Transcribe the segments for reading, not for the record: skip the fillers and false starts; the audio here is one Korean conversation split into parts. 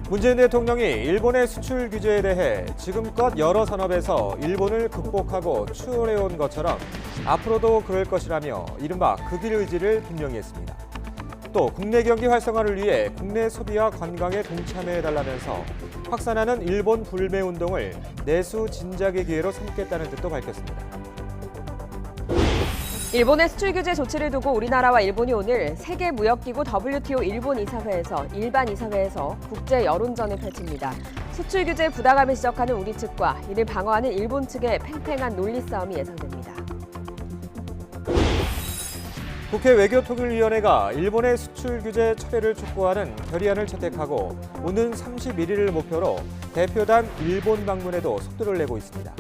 문재인 대통령이 일본의 수출 규제에 대해 지금껏 여러 산업에서 일본을 극복하고 추월해온 것처럼 앞으로도 그럴 것이라며 이른바 극일 의지를 분명히 했습니다. 또 국내 경기 활성화를 위해 국내 소비와 관광에 동참해달라면서 확산하는 일본 불매 운동을 내수 진작의 기회로 삼겠다는 뜻도 밝혔습니다. 일본의 수출 규제 조치를 두고 우리나라와 일본이 오늘 세계무역기구 WTO 일본 일반 이사회에서 국제 여론전을 펼칩니다. 수출 규제 부당함을 지적하는 우리 측과 이를 방어하는 일본 측의 팽팽한 논리 싸움이 예상됩니다. 국회 외교통일위원회가 일본의 수출 규제 철회를 촉구하는 결의안을 채택하고 오는 31일을 목표로 대표단 일본 방문에도 속도를 내고 있습니다.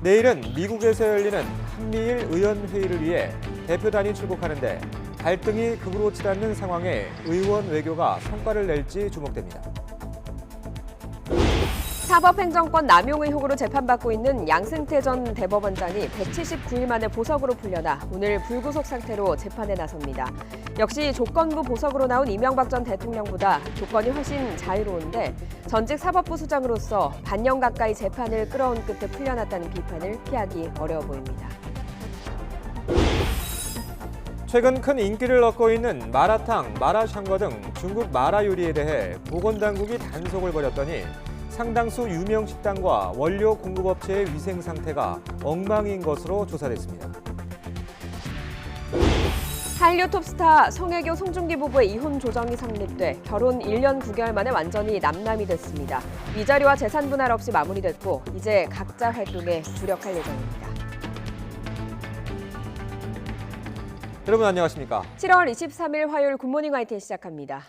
내일은 미국에서 열리는 한미일 의원회의를 위해 대표단이 출국하는데 갈등이 극으로 치닫는 상황에 의원 외교가 성과를 낼지 주목됩니다. 사법행정권 남용 의혹으로 재판받고 있는 양승태 전 대법원장이 179일 만에 보석으로 풀려나 오늘 불구속 상태로 재판에 나섭니다. 역시 조건부 보석으로 나온 이명박 전 대통령보다 조건이 훨씬 자유로운데 전직 사법부 수장으로서 반년 가까이 재판을 끌어온 끝에 풀려났다는 비판을 피하기 어려워 보입니다. 최근 큰 인기를 얻고 있는 마라탕, 마라샹궈 등 중국 마라 요리에 대해 보건당국이 단속을 벌였더니 상당수 유명 식당과 원료 공급업체의 위생 상태가 엉망인 것으로 조사됐습니다. 한류 톱스타 송혜교, 송중기 부부의 이혼 조정이 성립돼 결혼 1년 9개월 만에 완전히 남남이 됐습니다. 이자리와 재산 분할 없이 마무리됐고 이제 각자 활동에 주력할 예정입니다. 여러분 안녕하십니까? 7월 23일 화요일 굿모닝 YTN 시작합니다.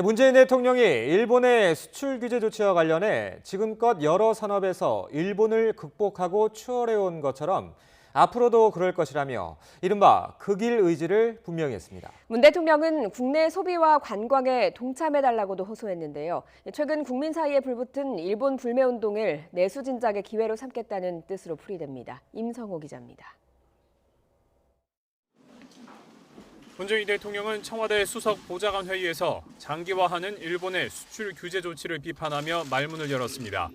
문재인 대통령이 일본의 수출 규제 조치와 관련해 지금껏 여러 산업에서 일본을 극복하고 추월해온 것처럼 앞으로도 그럴 것이라며 이른바 극일 의지를 분명히 했습니다. 문 대통령은 국내 소비와 관광에 동참해달라고도 호소했는데요. 최근 국민 사이에 불붙은 일본 불매 운동을 내수 진작의 기회로 삼겠다는 뜻으로 풀이됩니다. 임성호 기자입니다. 문재인 대통령은 청와대 수석 보좌관 회의에서 장기화하는 일본의 수출 규제 조치를 비판하며 말문을 열었습니다.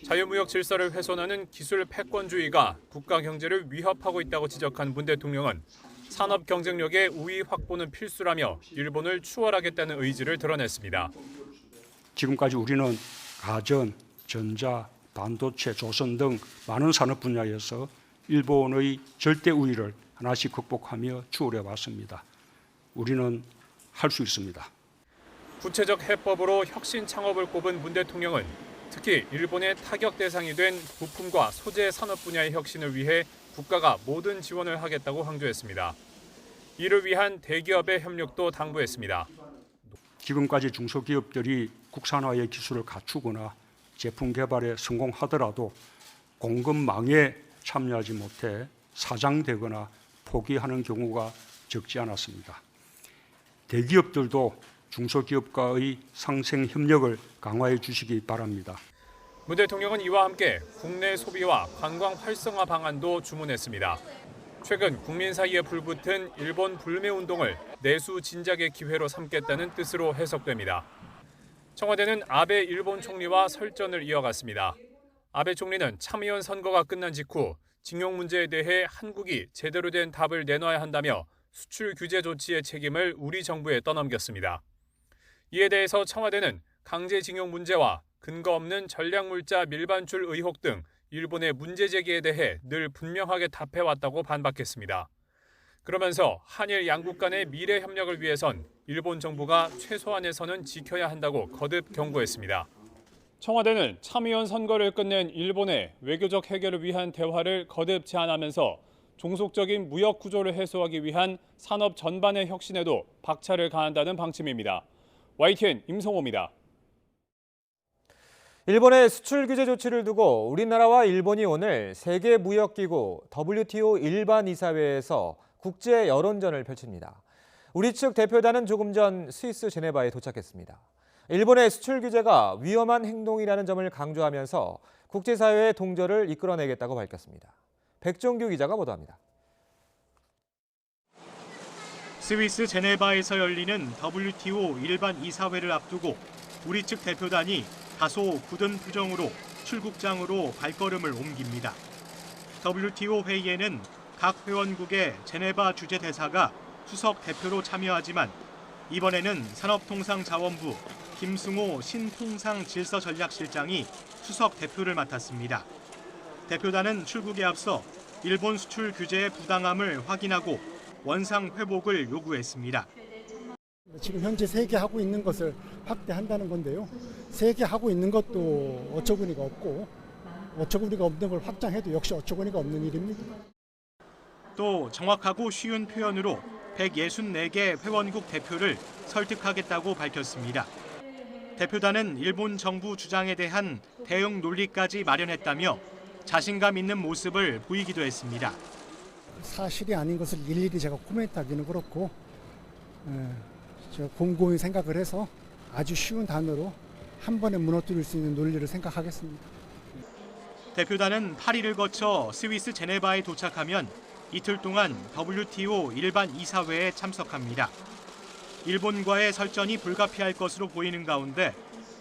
자유무역 질서를 훼손하는 기술 패권주의가 국가 경제를 위협하고 있다고 지적한 문 대통령은 산업 경쟁력의 우위 확보는 필수라며 일본을 추월하겠다는 의지를 드러냈습니다. 지금까지 우리는 가전, 전자, 반도체, 조선 등 많은 산업 분야에서 일본의 절대 우위를 하나씩 극복하며 추월해 왔습니다. 우리는 할 수 있습니다. 구체적 해법으로 혁신 창업을 꼽은 문 대통령은 특히 일본의 타격 대상이 된 부품과 소재 산업 분야의 혁신을 위해 국가가 모든 지원을 하겠다고 강조했습니다. 이를 위한 대기업의 협력도 당부했습니다. 지금까지 중소기업들이 국산화의 기술을 갖추거나 제품 개발에 성공하더라도 공급망에 참여하지 못해 사장되거나 포기하는 경우가 적지 않았습니다. 대기업들도 중소기업과의 상생 협력을 강화해 주시기 바랍니다. 문 대통령은 이와 함께 국내 소비와 관광 활성화 방안도 주문했습니다. 최근 국민 사이에 불붙은 일본 불매 운동을 내수 진작의 기회로 삼겠다는 뜻으로 해석됩니다. 청와대는 아베 일본 총리와 설전을 이어갔습니다. 아베 총리는 참의원 선거가 끝난 직후 징용 문제에 대해 한국이 제대로 된 답을 내놔야 한다며 수출 규제 조치의 책임을 우리 정부에 떠넘겼습니다. 이에 대해서 청와대는 강제징용 문제와 근거 없는 전략물자 밀반출 의혹 등 일본의 문제 제기에 대해 늘 분명하게 답해왔다고 반박했습니다. 그러면서 한일 양국 간의 미래 협력을 위해선 일본 정부가 최소한에서는 지켜야 한다고 거듭 경고했습니다. 청와대는 참의원 선거를 끝낸 일본의 외교적 해결을 위한 대화를 거듭 제안하면서 종속적인 무역 구조를 해소하기 위한 산업 전반의 혁신에도 박차를 가한다는 방침입니다. YTN 임성호입니다. 일본의 수출 규제 조치를 두고 우리나라와 일본이 오늘 세계무역기구 WTO 일반 이사회에서 국제 여론전을 펼칩니다. 우리 측 대표단은 조금 전 스위스 제네바에 도착했습니다. 일본의 수출 규제가 위험한 행동이라는 점을 강조하면서 국제사회의 동조를 이끌어내겠다고 밝혔습니다. 백종규 기자가 보도합니다. 스위스 제네바에서 열리는 WTO 일반 이사회를 앞두고 우리 측 대표단이 다소 굳은 표정으로 출국장으로 발걸음을 옮깁니다. WTO 회의에는 각 회원국의 제네바 주재대사가 수석 대표로 참여하지만 이번에는 산업통상자원부 김승호 신통상질서전략실장이 수석 대표를 맡았습니다. 대표단은 출국에 앞서 일본 수출 규제의 부당함을 확인하고 원상 회복을 요구했습니다. 지금 현재 3개 하고 있는 것을 확대한다는 건데요. 3개 하고 있는 것도 어처구니가 없고 어처구니가 없는 걸 확장해도 역시 어처구니가 없는 일입니다. 또 정확하고 쉬운 표현으로 164개 회원국 대표를 설득하겠다고 밝혔습니다. 대표단은 일본 정부 주장에 대한 대응 논리까지 마련했다며 자신감 있는 모습을 보이기도 했습니다. 사실이 아닌 것을 일일이 제가 코멘트하기는 그렇고 제가 곰곰이 생각을 해서 아주 쉬운 단어로 한 번에 무너뜨릴 수 있는 논리를 생각하겠습니다. 대표단은 파리를 거쳐 스위스 제네바에 도착하면 이틀 동안 WTO 일반 이사회에 참석합니다. 일본과의 설전이 불가피할 것으로 보이는 가운데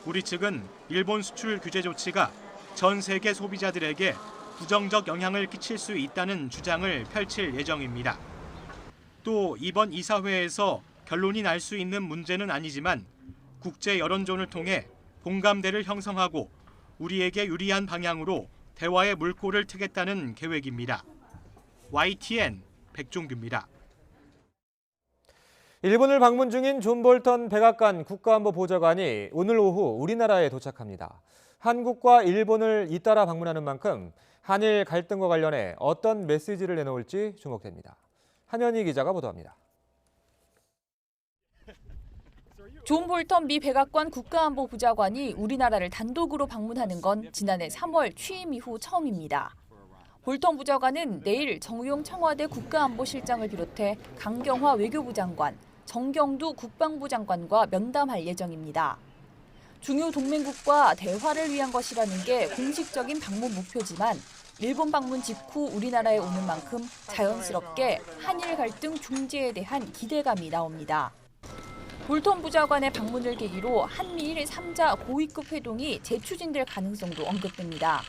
우리 측은 일본 수출 규제 조치가 전 세계 소비자들에게 부정적 영향을 끼칠 수 있다는 주장을 펼칠 예정입니다. 또 이번 이사회에서 결론이 날 수 있는 문제는 아니지만 국제 여론전을 통해 공감대를 형성하고 우리에게 유리한 방향으로 대화의 물꼬를 트겠다는 계획입니다. YTN 백종규입니다. 일본을 방문 중인 존 볼턴 백악관 국가안보보좌관이 오늘 오후 우리나라에 도착합니다. 한국과 일본을 잇따라 방문하는 만큼 한일 갈등과 관련해 어떤 메시지를 내놓을지 주목됩니다. 한현희 기자가 보도합니다. 존 볼턴 미 백악관 국가안보보좌관이 우리나라를 단독으로 방문하는 건 지난해 3월 취임 이후 처음입니다. 볼턴 부좌관은 내일 정우용 청와대 국가안보실장을 비롯해 강경화 외교부 장관, 정경두 국방부 장관과 면담할 예정입니다. 중요 동맹국과 대화를 위한 것이라는 게 공식적인 방문 목표지만 일본 방문 직후 우리나라에 오는 만큼 자연스럽게 한일 갈등 중재에 대한 기대감이 나옵니다. 볼턴 부좌관의 방문을 계기로 한미일 3자 고위급 회동이 재추진될 가능성도 언급됩니다.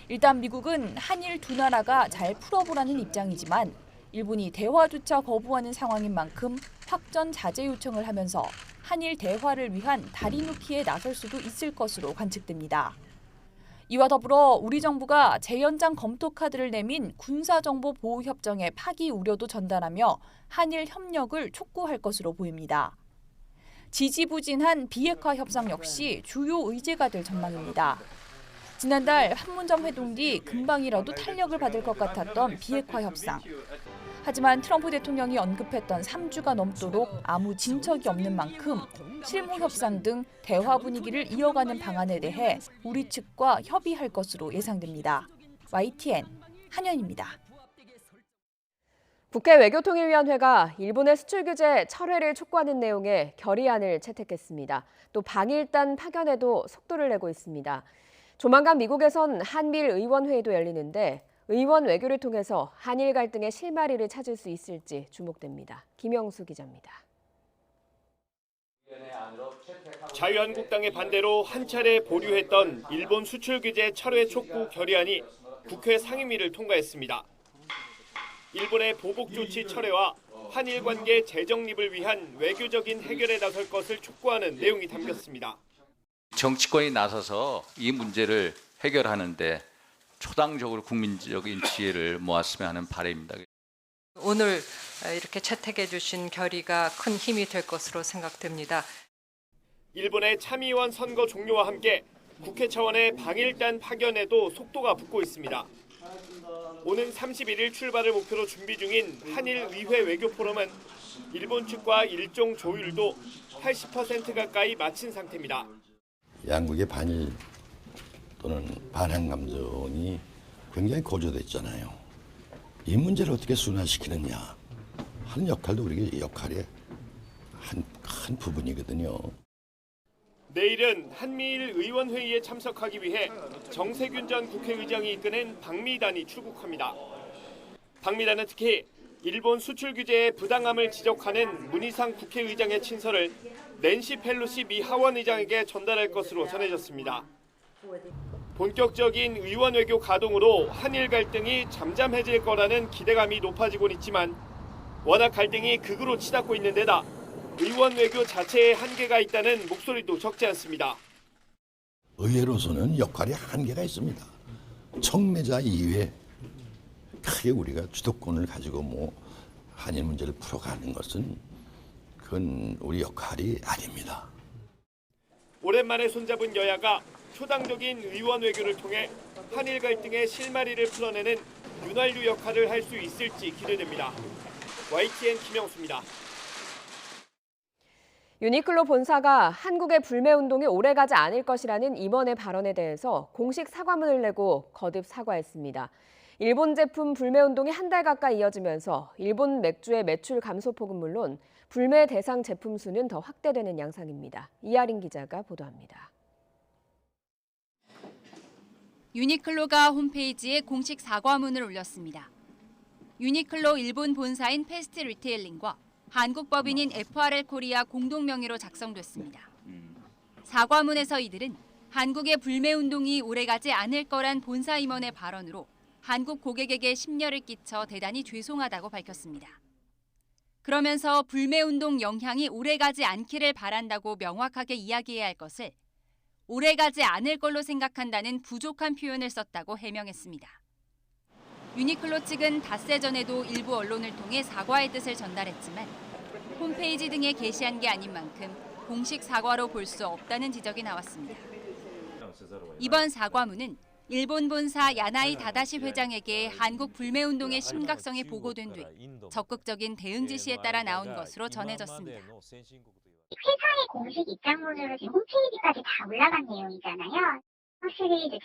일단 미국은 한일 두 나라가 잘 풀어보라는 입장이지만 일본이 대화조차 거부하는 상황인 만큼 확전 자제 요청을 하면서 한일 대화를 위한 다리 놓기에 나설 수도 있을 것으로 관측됩니다. 이와 더불어 우리 정부가 재연장 검토 카드를 내민 군사정보보호협정의 파기 우려도 전달하며 한일 협력을 촉구할 것으로 보입니다. 지지부진한 비핵화 협상 역시 주요 의제가 될 전망입니다. 지난달 판문점 회동 뒤 금방이라도 탄력을 받을 것 같았던 비핵화 협상. 하지만 트럼프 대통령이 언급했던 3주가 넘도록 아무 진척이 없는 만큼 실무 협상 등 대화 분위기를 이어가는 방안에 대해 우리 측과 협의할 것으로 예상됩니다. YTN 한현입니다. 국회 외교통일위원회가 일본의 수출 규제 철회를 촉구하는 내용의 결의안을 채택했습니다. 또 방일단 파견에도 속도를 내고 있습니다. 조만간 미국에선 한미일 의원회의도 열리는데 의원 외교를 통해서 한일 갈등의 실마리를 찾을 수 있을지 주목됩니다. 김영수 기자입니다. 자유한국당의 반대로 한 차례 보류했던 일본 수출 규제 철회 촉구 결의안이 국회 상임위를 통과했습니다. 일본의 보복 조치 철회와 한일 관계 재정립을 위한 외교적인 해결에 나설 것을 촉구하는 내용이 담겼습니다. 정치권이 나서서 이 문제를 해결하는 데 초당적으로 국민적인 지혜를 모았으면 하는 바람입니다. 오늘 이렇게 채택해 주신 결의가 큰 힘이 될 것으로 생각됩니다. 일본의 참의원 선거 종료와 함께 국회 차원의 방일단 파견에도 속도가 붙고 있습니다. 오는 31일 출발을 목표로 준비 중인 한일 의회 외교 포럼은 일본 측과 일정 조율도 80% 가까이 마친 상태입니다. 양국의 반일 또는 반한 감정이 굉장히 고조됐잖아요. 이 문제를 어떻게 순화시키느냐 하는 역할도 우리 역할의 한 부분이거든요. 내일은 한미일 의원회의에 참석하기 위해 정세균 전 국회의장이 이끄는 방미단이 출국합니다. 방미단은 특히 일본 수출 규제의 부당함을 지적하는 문희상 국회의장의 친서를 낸시 펠로시 미 하원 의장에게 전달할 것으로 전해졌습니다. 본격적인 의원 외교 가동으로 한일 갈등이 잠잠해질 거라는 기대감이 높아지곤 있지만 워낙 갈등이 극으로 치닫고 있는 데다 의원 외교 자체에 한계가 있다는 목소리도 적지 않습니다. 의회로서는 역할이 한계가 있습니다. 청매자 이외에 크게 우리가 주도권을 가지고 뭐 한일 문제를 풀어가는 것은 그건 우리 역할이 아닙니다. 오랜만에 손잡은 여야가 초당적인 의원 외교를 통해 한일 갈등의 실마리를 풀어내는 윤활유 역할을 할 수 있을지 기대됩니다. YTN 김영수입니다. 유니클로 본사가 한국의 불매운동이 오래가지 않을 것이라는 임원의 발언에 대해서 공식 사과문을 내고 거듭 사과했습니다. 일본 제품 불매운동이 한 달 가까이 이어지면서 일본 맥주의 매출 감소폭은 물론 불매 대상 제품 수는 더 확대되는 양상입니다. 이하린 기자가 보도합니다. 유니클로가 홈페이지에 공식 사과문을 올렸습니다. 유니클로 일본 본사인 패스트 리테일링과 한국 법인인 FRL 코리아 공동 명의로 작성됐습니다. 사과문에서 이들은 한국의 불매운동이 오래가지 않을 거란 본사 임원의 발언으로 한국 고객에게 심려를 끼쳐 대단히 죄송하다고 밝혔습니다. 그러면서 불매운동 영향이 오래가지 않기를 바란다고 명확하게 이야기해야 할 것을 오래가지 않을 걸로 생각한다는 부족한 표현을 썼다고 해명했습니다. 유니클로 측은 닷새 전에도 일부 언론을 통해 사과의 뜻을 전달했지만 홈페이지 등에 게시한 게 아닌 만큼 공식 사과로 볼 수 없다는 지적이 나왔습니다. 이번 사과문은 일본 본사 야나이 다다시 회장에게 한국 불매운동의 심각성이 보고된 뒤 적극적인 대응 지시에 따라 나온 것으로 전해졌습니다. 회사의 공식 입장문으로 지금 홈페이지까지 다 올라간 내용이잖아요. 확실히 이제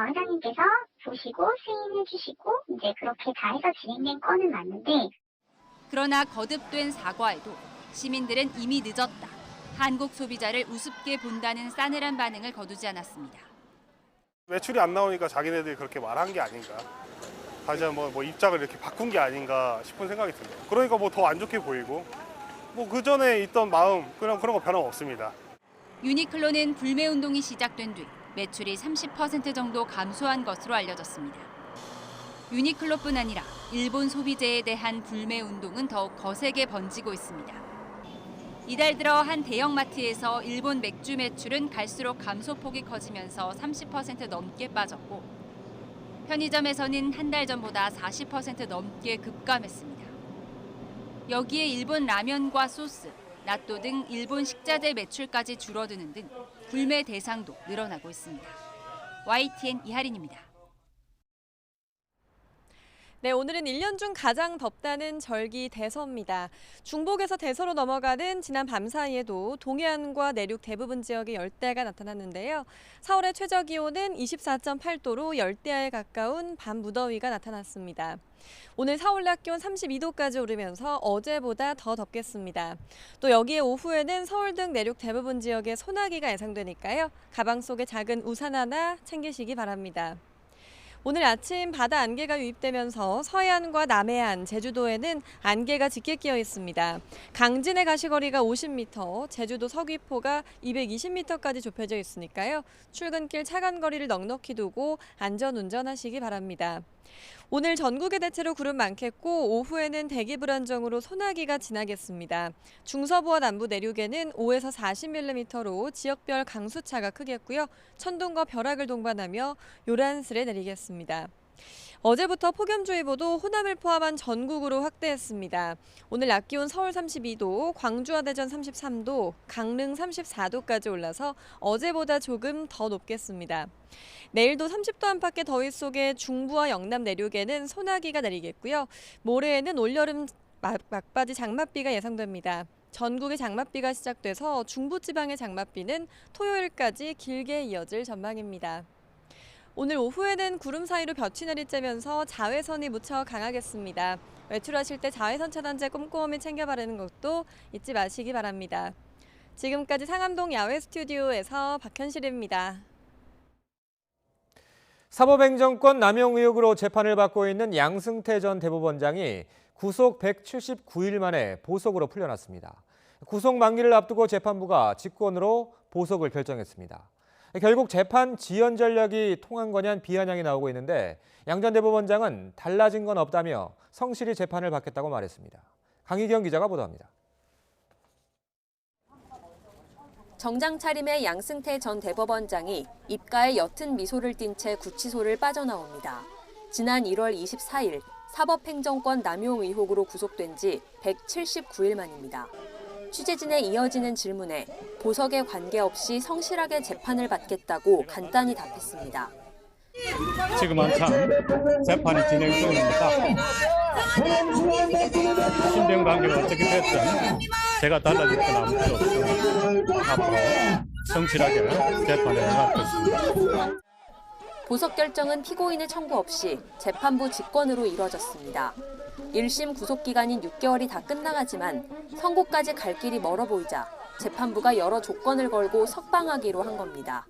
회장님께서 보시고 승인해 주시고 이제 그렇게 다 해서 진행된 건은 맞는데 그러나 거듭된 사과에도 시민들은 이미 늦었다. 한국 소비자를 우습게 본다는 싸늘한 반응을 거두지 않았습니다. 매출이 안 나오니까 자기네들이 그렇게 말한 게 아닌가. 다시 한번 뭐 입장을 이렇게 바꾼 게 아닌가 싶은 생각이 드네요. 그러니까 뭐 더 안 좋게 보이고 뭐 그 전에 있던 마음 그런 거 변함없습니다. 유니클로는 불매운동이 시작된 뒤 매출이 30% 정도 감소한 것으로 알려졌습니다. 유니클로뿐 아니라 일본 소비재에 대한 불매운동은 더욱 거세게 번지고 있습니다. 이달 들어 한 대형마트에서 일본 맥주 매출은 갈수록 감소폭이 커지면서 30% 넘게 빠졌고 편의점에서는 한 달 전보다 40% 넘게 급감했습니다. 여기에 일본 라면과 소스, 나또 등 일본 식자재 매출까지 줄어드는 등 불매 대상도 늘어나고 있습니다. YTN 이하린입니다. 네, 오늘은 1년 중 가장 덥다는 절기 대서입니다. 중복에서 대서로 넘어가는 지난 밤 사이에도 동해안과 내륙 대부분 지역에 열대야가 나타났는데요. 4월의 최저 기온은 24.8도로 열대야에 가까운 밤 무더위가 나타났습니다. 오늘 서울 낮 기온 32도까지 오르면서 어제보다 더 덥겠습니다. 또 여기에 오후에는 서울 등 내륙 대부분 지역에 소나기가 예상되니까요. 가방 속에 작은 우산 하나 챙기시기 바랍니다. 오늘 아침 바다 안개가 유입되면서 서해안과 남해안, 제주도에는 안개가 짙게 끼어 있습니다. 강진의 가시거리가 50m, 제주도 서귀포가 220m까지 좁혀져 있으니까요. 출근길 차간 거리를 넉넉히 두고 안전 운전하시기 바랍니다. 오늘 전국에 대체로 구름 많겠고 오후에는 대기 불안정으로 소나기가 지나겠습니다. 중서부와 남부 내륙에는 5에서 40mm로 지역별 강수차가 크겠고요. 천둥과 벼락을 동반하며 요란스레 내리겠습니다. 어제부터 폭염주의보도 호남을 포함한 전국으로 확대했습니다. 오늘 낮 기온 서울 32도, 광주와 대전 33도, 강릉 34도까지 올라서 어제보다 조금 더 높겠습니다. 내일도 30도 안팎의 더위 속에 중부와 영남 내륙에는 소나기가 내리겠고요. 모레에는 올여름 막바지 장맛비가 예상됩니다. 전국의 장맛비가 시작돼서 중부지방의 장맛비는 토요일까지 길게 이어질 전망입니다. 오늘 오후에는 구름 사이로 볕이 내리쬐면서 자외선이 무척 강하겠습니다. 외출하실 때 자외선 차단제 꼼꼼히 챙겨 바르는 것도 잊지 마시기 바랍니다. 지금까지 상암동 야외 스튜디오에서 박현실입니다. 사법행정권 남용 의혹으로 재판을 받고 있는 양승태 전 대법원장이 구속 179일 만에 보석으로 풀려났습니다. 구속 만기를 앞두고 재판부가 직권으로 보석을 결정했습니다. 결국 재판 지연 전략이 통한 거냐는 비아냥이 나오고 있는데 양 전 대법원장은 달라진 건 없다며 성실히 재판을 받겠다고 말했습니다. 강희경 기자가 보도합니다. 정장 차림의 양승태 전 대법원장이 입가에 옅은 미소를 띤 채 구치소를 빠져나옵니다. 지난 1월 24일 사법행정권 남용 의혹으로 구속된 지 179일 만입니다. 취재진에 이어지는 질문에 보석에 관계없이 성실하게 재판을 받겠다고 간단히 답했습니다. 지금 한참 재판이 진행 중입니다. 신변 관계가 어떻게 됐든 제가 달라질 건 아무것도 없습니다. 앞으로 성실하게 재판에 나가겠습니다. 보석 결정은 피고인의 청구 없이 재판부 직권으로 이뤄졌습니다. 1심 구속기간인 6개월이 다 끝나가지만 선고까지 갈 길이 멀어 보이자 재판부가 여러 조건을 걸고 석방하기로 한 겁니다.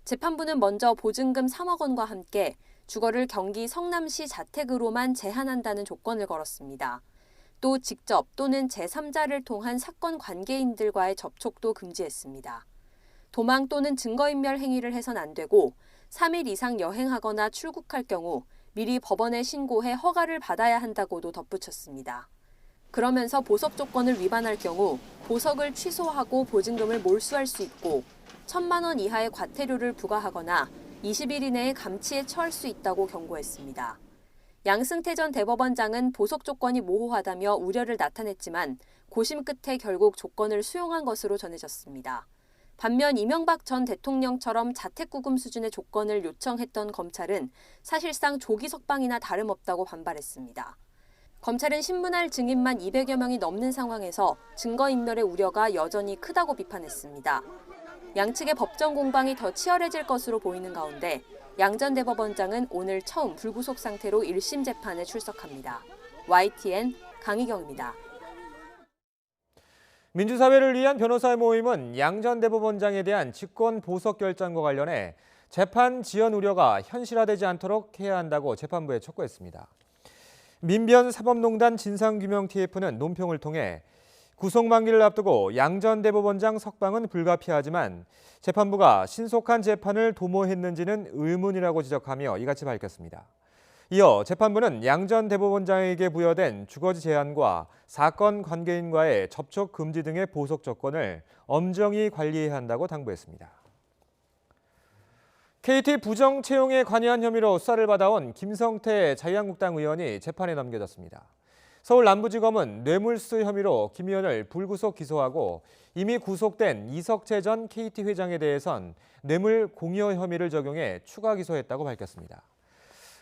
재판부는 먼저 보증금 3억 원과 함께 주거를 경기 성남시 자택으로만 제한한다는 조건을 걸었습니다. 또 직접 또는 제3자를 통한 사건 관계인들과의 접촉도 금지했습니다. 도망 또는 증거인멸 행위를 해선 안 되고 3일 이상 여행하거나 출국할 경우 미리 법원에 신고해 허가를 받아야 한다고도 덧붙였습니다. 그러면서 보석 조건을 위반할 경우 보석을 취소하고 보증금을 몰수할 수 있고 1,000만 원 이하의 과태료를 부과하거나 20일 이내에 감치에 처할 수 있다고 경고했습니다. 양승태 전 대법원장은 보석 조건이 모호하다며 우려를 나타냈지만 고심 끝에 결국 조건을 수용한 것으로 전해졌습니다. 반면 이명박 전 대통령처럼 자택구금 수준의 조건을 요청했던 검찰은 사실상 조기 석방이나 다름없다고 반발했습니다. 검찰은 신문할 증인만 200여 명이 넘는 상황에서 증거인멸의 우려가 여전히 크다고 비판했습니다. 양측의 법정 공방이 더 치열해질 것으로 보이는 가운데 양 전 대법원장은 오늘 처음 불구속 상태로 1심 재판에 출석합니다. YTN 강희경입니다. 민주사회를 위한 변호사의 모임은 양 전 대법원장에 대한 직권 보석 결정과 관련해 재판 지연 우려가 현실화되지 않도록 해야 한다고 재판부에 촉구했습니다. 민변 사법농단 진상규명 TF는 논평을 통해 구속 만기를 앞두고 양 전 대법원장 석방은 불가피하지만 재판부가 신속한 재판을 도모했는지는 의문이라고 지적하며 이같이 밝혔습니다. 이어 재판부는 양 전 대법원장에게 부여된 주거지 제한과 사건 관계인과의 접촉 금지 등의 보석 조건을 엄정히 관리해야 한다고 당부했습니다. KT 부정 채용에 관여한 혐의로 수사를 받아온 김성태 자유한국당 의원이 재판에 넘겨졌습니다. 서울 남부지검은 뇌물수수 혐의로 김 의원을 불구속 기소하고 이미 구속된 이석채 전 KT 회장에 대해선 뇌물 공여 혐의를 적용해 추가 기소했다고 밝혔습니다.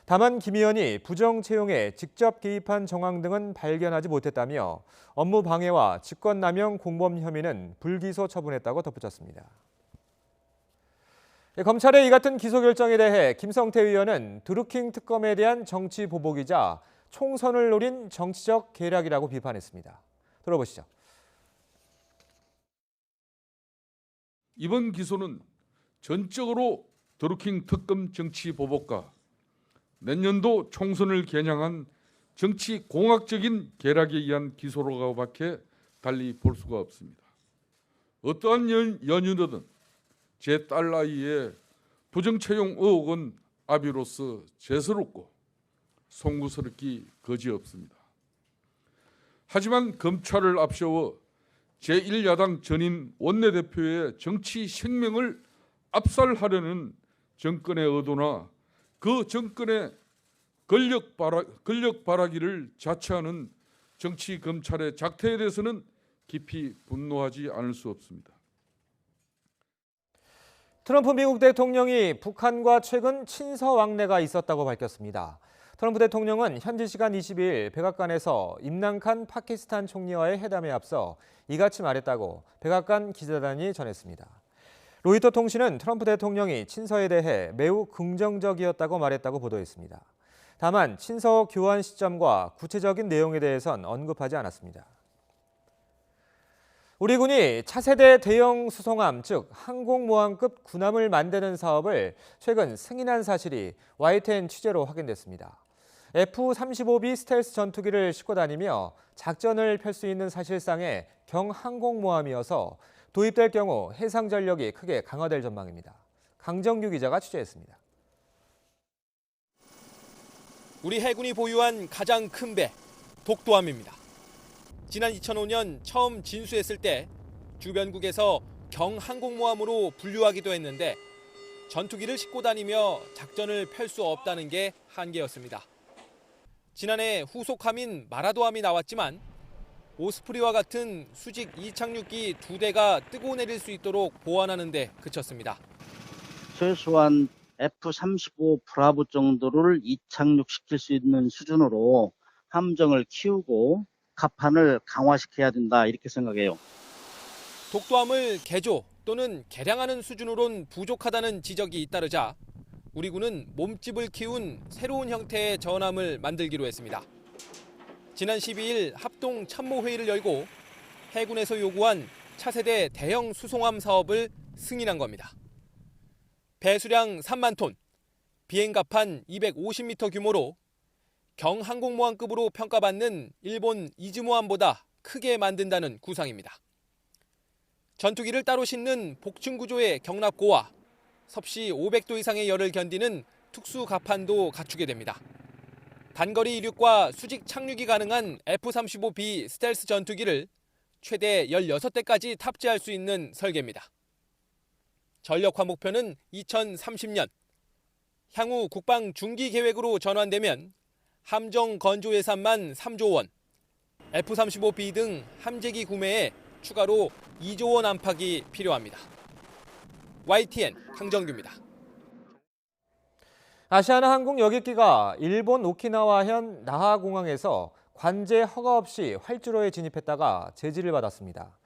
다만 김 의원이 부정 채용에 직접 개입한 정황 등은 발견하지 못했다며 업무 방해와 직권남용 공범 혐의는 불기소 처분했다고 덧붙였습니다. 검찰의 이 같은 기소 결정에 대해 김성태 의원은 드루킹 특검에 대한 정치 보복이자 총선을 노린 정치적 계략이라고 비판했습니다. 들어보시죠. 이번 기소는 전적으로 드루킹 특검 정치 보복과 내년도 총선을 겨냥한 정치 공학적인 계략에 의한 기소로밖에 달리 볼 수가 없습니다. 어떠한 연유든 제 딸 나이에 부정채용 의혹은 아비로서 죄스럽고 송구스럽기 거지없습니다. 하지만 검찰을 앞세워 제1야당 전임 원내대표의 정치 생명을 압살하려는 정권의 의도나 그 정권의 권력 바라기를 자처하는 정치 검찰의 작태에 대해서는 깊이 분노하지 않을 수 없습니다. 트럼프 미국 대통령이 북한과 최근 친서왕래가 있었다고 밝혔습니다. 트럼프 대통령은 현지 시간 22일 백악관에서 임란 칸 파키스탄 총리와의 회담에 앞서 이같이 말했다고 백악관 기자단이 전했습니다. 로이터 통신은 트럼프 대통령이 친서에 대해 매우 긍정적이었다고 말했다고 보도했습니다. 다만 친서 교환 시점과 구체적인 내용에 대해선 언급하지 않았습니다. 우리 군이 차세대 대형 수송함, 즉 항공모함급 군함을 만드는 사업을 최근 승인한 사실이 YTN 취재로 확인됐습니다. F-35B 스텔스 전투기를 싣고 다니며 작전을 펼 수 있는 사실상의 경항공모함이어서 도입될 경우 해상 전력이 크게 강화될 전망입니다. 강정규 기자가 취재했습니다. 우리 해군이 보유한 가장 큰 배, 독도함입니다. 지난 2005년 처음 진수했을 때 주변국에서 경항공모함으로 분류하기도 했는데 전투기를 싣고 다니며 작전을 펼 수 없다는 게 한계였습니다. 지난해 후속함인 마라도함이 나왔지만 오스프리와 같은 수직 이착륙기 2대가 뜨고 내릴 수 있도록 보완하는 데 그쳤습니다. 최소한 F-35 브라보 정도를 이착륙시킬 수 있는 수준으로 함정을 키우고 갑판을 강화시켜야 된다 이렇게 생각해요. 독도함을 개조 또는 개량하는 수준으론 부족하다는 지적이 잇따르자 우리 군은 몸집을 키운 새로운 형태의 전함을 만들기로 했습니다. 지난 12일 합동 참모회의를 열고 해군에서 요구한 차세대 대형 수송함 사업을 승인한 겁니다. 배수량 3만 톤, 비행갑판 250m 규모로 경항공모함급으로 평가받는 일본 이즈모함보다 크게 만든다는 구상입니다. 전투기를 따로 싣는 복층 구조의 경납고와 섭씨 500도 이상의 열을 견디는 특수 갑판도 갖추게 됩니다. 단거리 이륙과 수직 착륙이 가능한 F-35B 스텔스 전투기를 최대 16대까지 탑재할 수 있는 설계입니다. 전력화 목표는 2030년. 향후 국방 중기 계획으로 전환되면 함정 건조 예산만 3조 원, F-35B 등 함재기 구매에 추가로 2조 원 안팎이 필요합니다. YTN 강정규입니다. 아시아나항공 여객기가 일본 오키나와현 나하공항에서 관제 허가 없이 활주로에 진입했다가 제지를 받았습니다.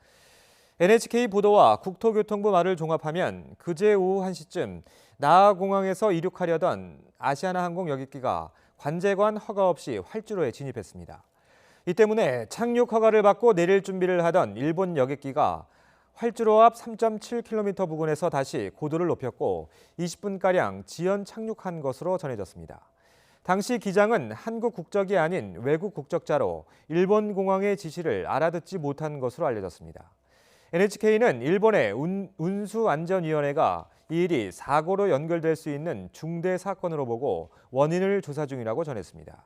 NHK 보도와 국토교통부 말을 종합하면 그제 오후 1시쯤 나하공항에서 이륙하려던 아시아나항공 여객기가 관제관 허가 없이 활주로에 진입했습니다. 이 때문에 착륙 허가를 받고 내릴 준비를 하던 일본 여객기가 활주로 앞 3.7km 부근에서 다시 고도를 높였고 20분가량 지연 착륙한 것으로 전해졌습니다. 당시 기장은 한국 국적이 아닌 외국 국적자로 일본 공항의 지시를 알아듣지 못한 것으로 알려졌습니다. NHK는 일본의 운수안전위원회가 이 일이 사고로 연결될 수 있는 중대 사건으로 보고 원인을 조사 중이라고 전했습니다.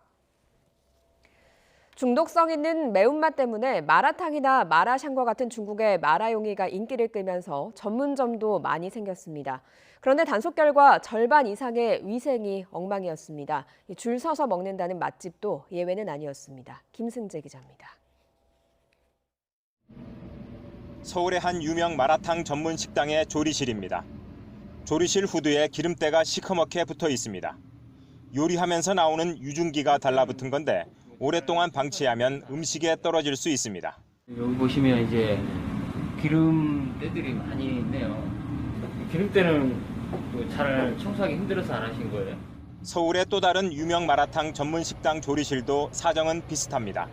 중독성 있는 매운맛 때문에 마라탕이나 마라샹궈 같은 중국의 마라용이가 인기를 끌면서 전문점도 많이 생겼습니다. 그런데 단속 결과 절반 이상의 위생이 엉망이었습니다. 줄 서서 먹는다는 맛집도 예외는 아니었습니다. 김승재 기자입니다. 서울의 한 유명 마라탕 전문 식당의 조리실입니다. 조리실 후드에 기름때가 시커멓게 붙어 있습니다. 요리하면서 나오는 유증기가 달라붙은 건데 오랫동안 방치하면 음식에 떨어질 수 있습니다. 여기 보시면 이제 기름때들이 많이 있네요. 기름때는 잘 청소하기 힘들어서 안 하신 거예요? 서울의 또 다른 유명 마라탕 전문 식당 조리실도 사정은 비슷합니다.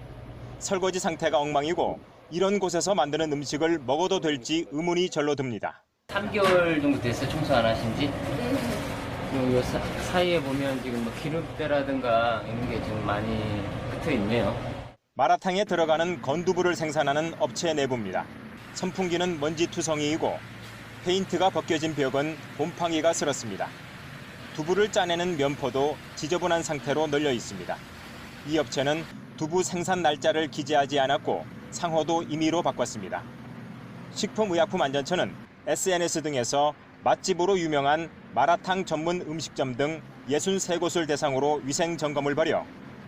설거지 상태가 엉망이고 이런 곳에서 만드는 음식을 먹어도 될지 의문이 절로 듭니다. 3개월 정도 됐어요, 청소 안 하신 지? 요 사이에 보면 지금 뭐 기름때라든가 이런 게 좀 많이 붙어 있네요. 마라탕에 들어가는 건두부를 생산하는 업체 내부입니다. 선풍기는 먼지투성이이고 페인트가 벗겨진 벽은 곰팡이가 슬었습니다. 두부를 짜내는 면포도 지저분한 상태로 널려 있습니다. 이 업체는 두부 생산 날짜를 기재하지 않았고 상호도 임의로 바꿨습니다. 식품의약품안전처는 SNS 등에서 맛집으로 유명한 마라탕 전문 음식점 등 63곳을 대상으로 위생 점검을 벌여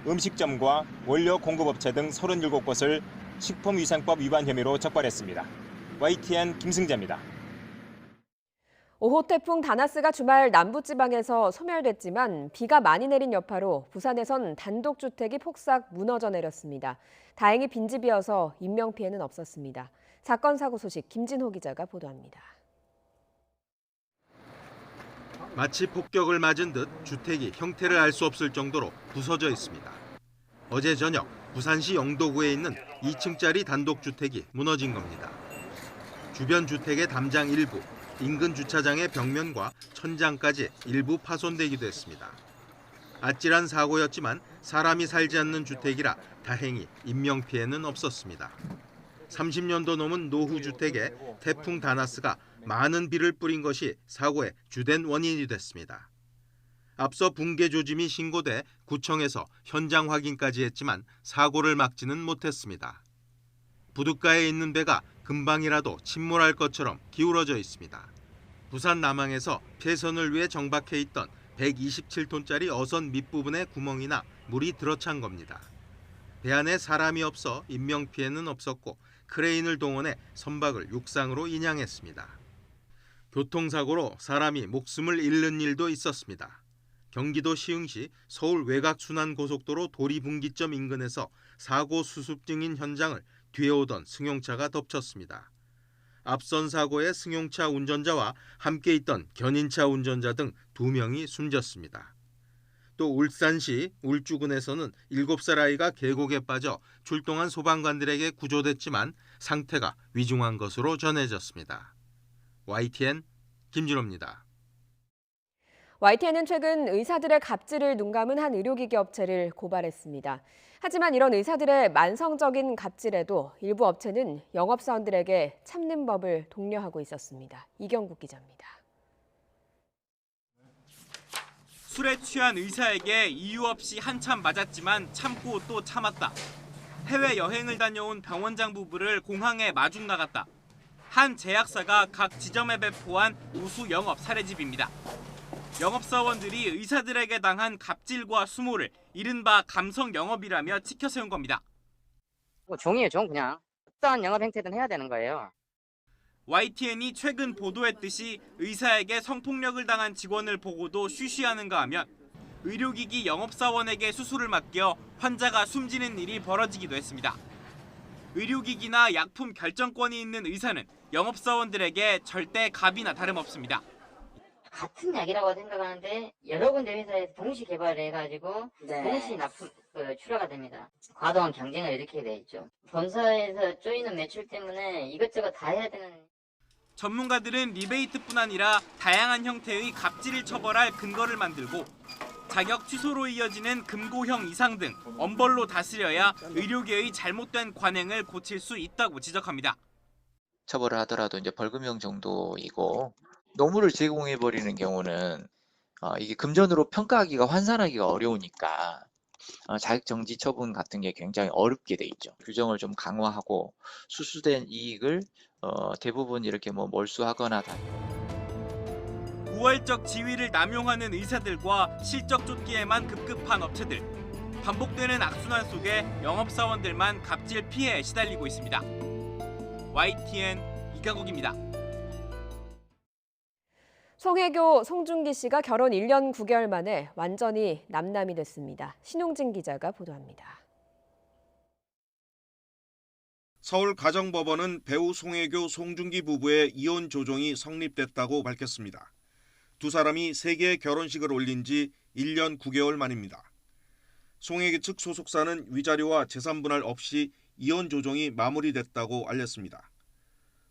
음식점과 원료 공급업체 등 37곳을 식품위생법 위반 혐의로 적발했습니다. YTN 김승재입니다. 5호 태풍 다나스가 주말 남부지방에서 소멸됐지만 비가 많이 내린 여파로 부산에선 단독주택이 폭삭 무너져 내렸습니다. 다행히 빈집이어서 인명피해는 없었습니다. 사건 사고 소식 김진호 기자가 보도합니다. 마치 폭격을 맞은 듯 주택이 형태를 알 수 없을 정도로 부서져 있습니다. 어제 저녁 부산시 영도구에 있는 2층짜리 단독주택이 무너진 겁니다. 주변 주택의 담장 일부, 인근 주차장의 벽면과 천장까지 일부 파손되기도 했습니다. 아찔한 사고였지만 사람이 살지 않는 주택이라 다행히 인명피해는 없었습니다. 30년도 넘은 노후주택에 태풍 다나스가 많은 비를 뿌린 것이 사고의 주된 원인이 됐습니다. 앞서 붕괴 조짐이 신고돼 구청에서 현장 확인까지 했지만 사고를 막지는 못했습니다. 부둣가에 있는 배가 금방이라도 침몰할 것처럼 기울어져 있습니다. 부산 남항에서 폐선을 위해 정박해 있던 127톤짜리 어선 밑부분에 구멍이나 물이 들어찬 겁니다. 배 안에 사람이 없어 인명피해는 없었고 크레인을 동원해 선박을 육상으로 인양했습니다. 교통사고로 사람이 목숨을 잃는 일도 있었습니다. 경기도 시흥시 서울 외곽순환고속도로 도리분기점 인근에서 사고 수습 중인 현장을 뒤에 오던 승용차가 덮쳤습니다. 앞선 사고에 승용차 운전자와 함께 있던 견인차 운전자 등 2명이 숨졌습니다. 또 울산시 울주군에서는 7살 아이가 계곡에 빠져 출동한 소방관들에게 구조됐지만 상태가 위중한 것으로 전해졌습니다. YTN 김진호입니다. YTN은 최근 의사들의 갑질을 눈감은 한 의료기기 업체를 고발했습니다. 하지만 이런 의사들의 만성적인 갑질에도 일부 업체는 영업사원들에게 참는 법을 독려하고 있었습니다. 이경국 기자입니다. 술에 취한 의사에게 이유 없이 한참 맞았지만 참고 또 참았다. 해외여행을 다녀온 병원장 부부를 공항에 마중 나갔다. 한 제약사가 각 지점에 배포한 우수 영업 사례집입니다. 영업사원들이 의사들에게 당한 갑질과 수모를 이른바 감성 영업이라며 치켜세운 겁니다. 종이에요, 종 그냥. 어떠한 영업 행태든 해야 되는 거예요. YTN이 최근 보도했듯이 의사에게 성폭력을 당한 직원을 보고도 쉬쉬하는가 하면 의료기기 영업사원에게 수술을 맡겨 환자가 숨지는 일이 벌어지기도 했습니다. 의료기기나 약품 결정권이 있는 의사는 영업사원들에게 절대 갑이나 다름없습니다. 같은 약이라고 생각하는데 여러 군데 회사에서 동시 개발을 해가지고 동시 납품 출하가 됩니다. 과도한 경쟁을 일으키게 돼 있죠. 본사에서 쪼이는 매출 때문에 이것저것 다 해야 되는. 전문가들은 리베이트뿐 아니라 다양한 형태의 갑질을 처벌할 근거를 만들고 자격 취소로 이어지는 금고형 이상 등 엄벌로 다스려야 의료계의 잘못된 관행을 고칠 수 있다고 지적합니다. 처벌을 하더라도 이제 벌금형 정도이고 노무를 제공해버리는 경우는 이게 금전으로 평가하기가 환산하기가 어려우니까 자격정지 처분 같은 게 굉장히 어렵게 돼 있죠. 규정을 좀 강화하고 수수된 이익을 대부분 이렇게 몰수하거나 우월적 지위를 남용하는 의사들과 실적 쫓기에만 급급한 업체들. 반복되는 악순환 속에 영업사원들만 갑질 피해에 시달리고 있습니다. YTN 이강국입니다. 송혜교, 송중기 씨가 결혼 1년 9개월 만에 완전히 남남이 됐습니다. 신용진 기자가 보도합니다. 서울가정법원은 배우 송혜교, 송중기 부부의 이혼 조정이 성립됐다고 밝혔습니다. 두 사람이 세계의 결혼식을 올린 지 1년 9개월 만입니다. 송혜교 측 소속사는 위자료와 재산 분할 없이 이혼 조정이 마무리됐다고 알렸습니다.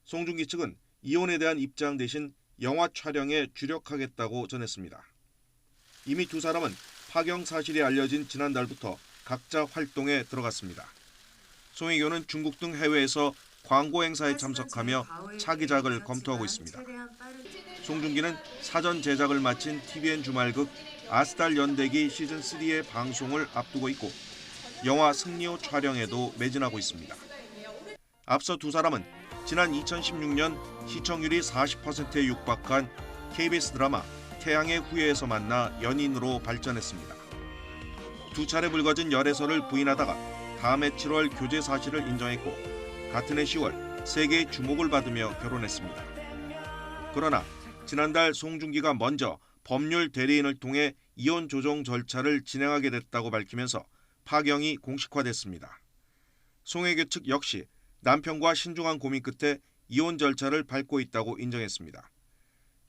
송중기 측은 이혼에 대한 입장 대신 영화 촬영에 주력하겠다고 전했습니다. 이미 두 사람은 파경 사실이 알려진 지난달부터 각자 활동에 들어갔습니다. 송혜교는 중국 등 해외에서 광고 행사에 참석하며 차기작을 검토하고 있습니다. 송중기는 사전 제작을 마친 TVN 주말극 아스달 연대기 시즌3의 방송을 앞두고 있고 영화 승리호 촬영에도 매진하고 있습니다. 앞서 두 사람은 지난 2016년 시청률이 40%에 육박한 KBS 드라마 태양의 후예에서 만나 연인으로 발전했습니다. 두 차례 불거진 열애설을 부인하다가 다음해 7월 교제 사실을 인정했고 같은 해 10월 세계의 주목을 받으며 결혼했습니다. 그러나 지난달 송중기가 먼저 법률 대리인을 통해 이혼 조정 절차를 진행하게 됐다고 밝히면서 파경이 공식화됐습니다. 송혜교 측 역시 남편과 신중한 고민 끝에 이혼 절차를 밟고 있다고 인정했습니다.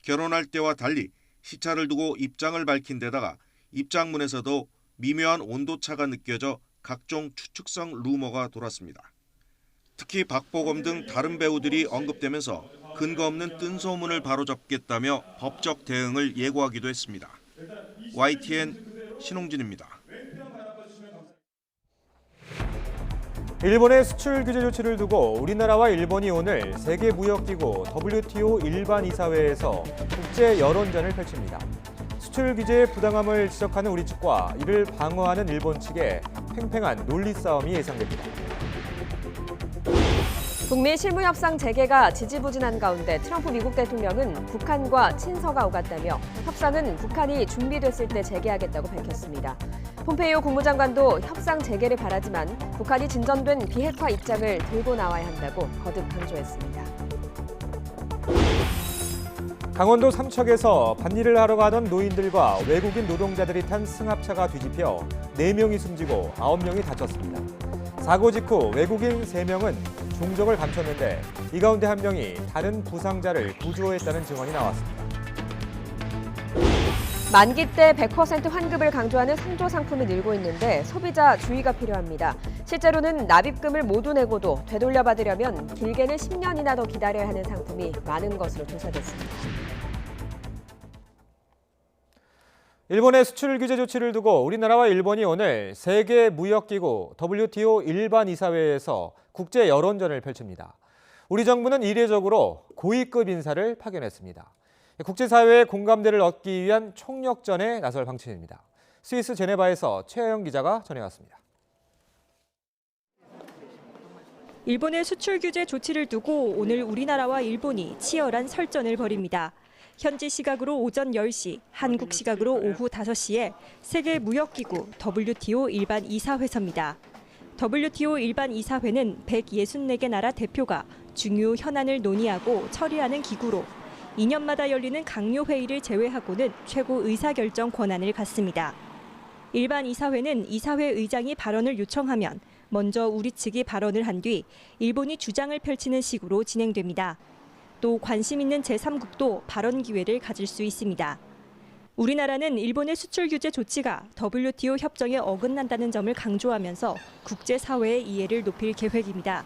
결혼할 때와 달리 시차를 두고 입장을 밝힌 데다가 입장문에서도 미묘한 온도차가 느껴져 각종 추측성 루머가 돌았습니다. 특히 박보검 등 다른 배우들이 언급되면서 근거 없는 뜬소문을 바로잡겠다며 법적 대응을 예고하기도 했습니다. YTN 신홍진입니다. 일본의 수출 규제 조치를 두고 우리나라와 일본이 오늘 세계무역기구 WTO 일반 이사회에서 국제 여론전을 펼칩니다. 수출 규제의 부당함을 지적하는 우리 측과 이를 방어하는 일본 측의 팽팽한 논리 싸움이 예상됩니다. 북미 실무협상 재개가 지지부진한 가운데 트럼프 미국 대통령은 북한과 친서가 오갔다며 협상은 북한이 준비됐을 때 재개하겠다고 밝혔습니다. 폼페이오 국무장관도 협상 재개를 바라지만 북한이 진전된 비핵화 입장을 들고 나와야 한다고 거듭 강조했습니다. 강원도 삼척에서 밭일을 하러 가던 노인들과 외국인 노동자들이 탄 승합차가 뒤집혀 4명이 숨지고 9명이 다쳤습니다. 사고 직후 외국인 3명은 종적을 감췄는데 이 가운데 1명이 다른 부상자를 구조했다는 증언이 나왔습니다. 만기 때 100% 환급을 강조하는 상조 상품이 늘고 있는데 소비자 주의가 필요합니다. 실제로는 납입금을 모두 내고도 되돌려받으려면 길게는 10년이나 더 기다려야 하는 상품이 많은 것으로 조사됐습니다. 일본의 수출 규제 조치를 두고 우리나라와 일본이 오늘 세계무역기구 WTO 일반 이사회에서 국제 여론전을 펼칩니다. 우리 정부는 이례적으로 고위급 인사를 파견했습니다. 국제사회의 공감대를 얻기 위한 총력전에 나설 방침입니다. 스위스 제네바에서 최하영 기자가 전해왔습니다. 일본의 수출 규제 조치를 두고 오늘 우리나라와 일본이 치열한 설전을 벌입니다. 현지 시각으로 오전 10시, 한국 시각으로 오후 5시에 세계무역기구 WTO 일반 이사회서입니다. WTO 일반 이사회는 164개 나라 대표가 중요 현안을 논의하고 처리하는 기구로 2년마다 열리는 강요 회의를 제외하고는 최고 의사결정 권한을 갖습니다. 일반 이사회는 이사회 의장이 발언을 요청하면 먼저 우리 측이 발언을 한 뒤 일본이 주장을 펼치는 식으로 진행됩니다. 또 관심 있는 제3국도 발언 기회를 가질 수 있습니다. 우리나라는 일본의 수출 규제 조치가 WTO 협정에 어긋난다는 점을 강조하면서 국제사회의 이해를 높일 계획입니다.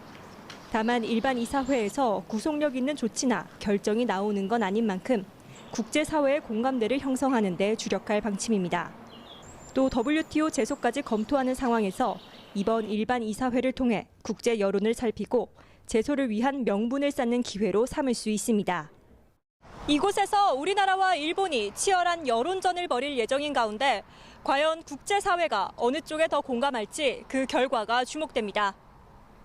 다만 일반 이사회에서 구속력 있는 조치나 결정이 나오는 건 아닌 만큼 국제사회의 공감대를 형성하는 데 주력할 방침입니다. 또 WTO 제소까지 검토하는 상황에서 이번 일반 이사회를 통해 국제 여론을 살피고 제소를 위한 명분을 쌓는 기회로 삼을 수 있습니다. 이곳에서 우리나라와 일본이 치열한 여론전을 벌일 예정인 가운데 과연 국제사회가 어느 쪽에 더 공감할지 그 결과가 주목됩니다.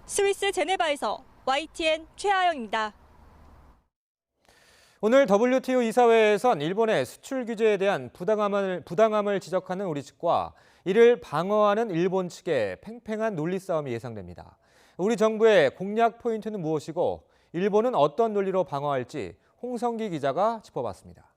스위스 제네바에서 YTN 최하영입니다. 오늘 WTO 이사회에선 일본의 수출 규제에 대한 부당함을 지적하는 우리 측과 이를 방어하는 일본 측의 팽팽한 논리 싸움이 예상됩니다. 우리 정부의 공략 포인트는 무엇이고 일본은 어떤 논리로 방어할지 홍성기 기자가 짚어봤습니다.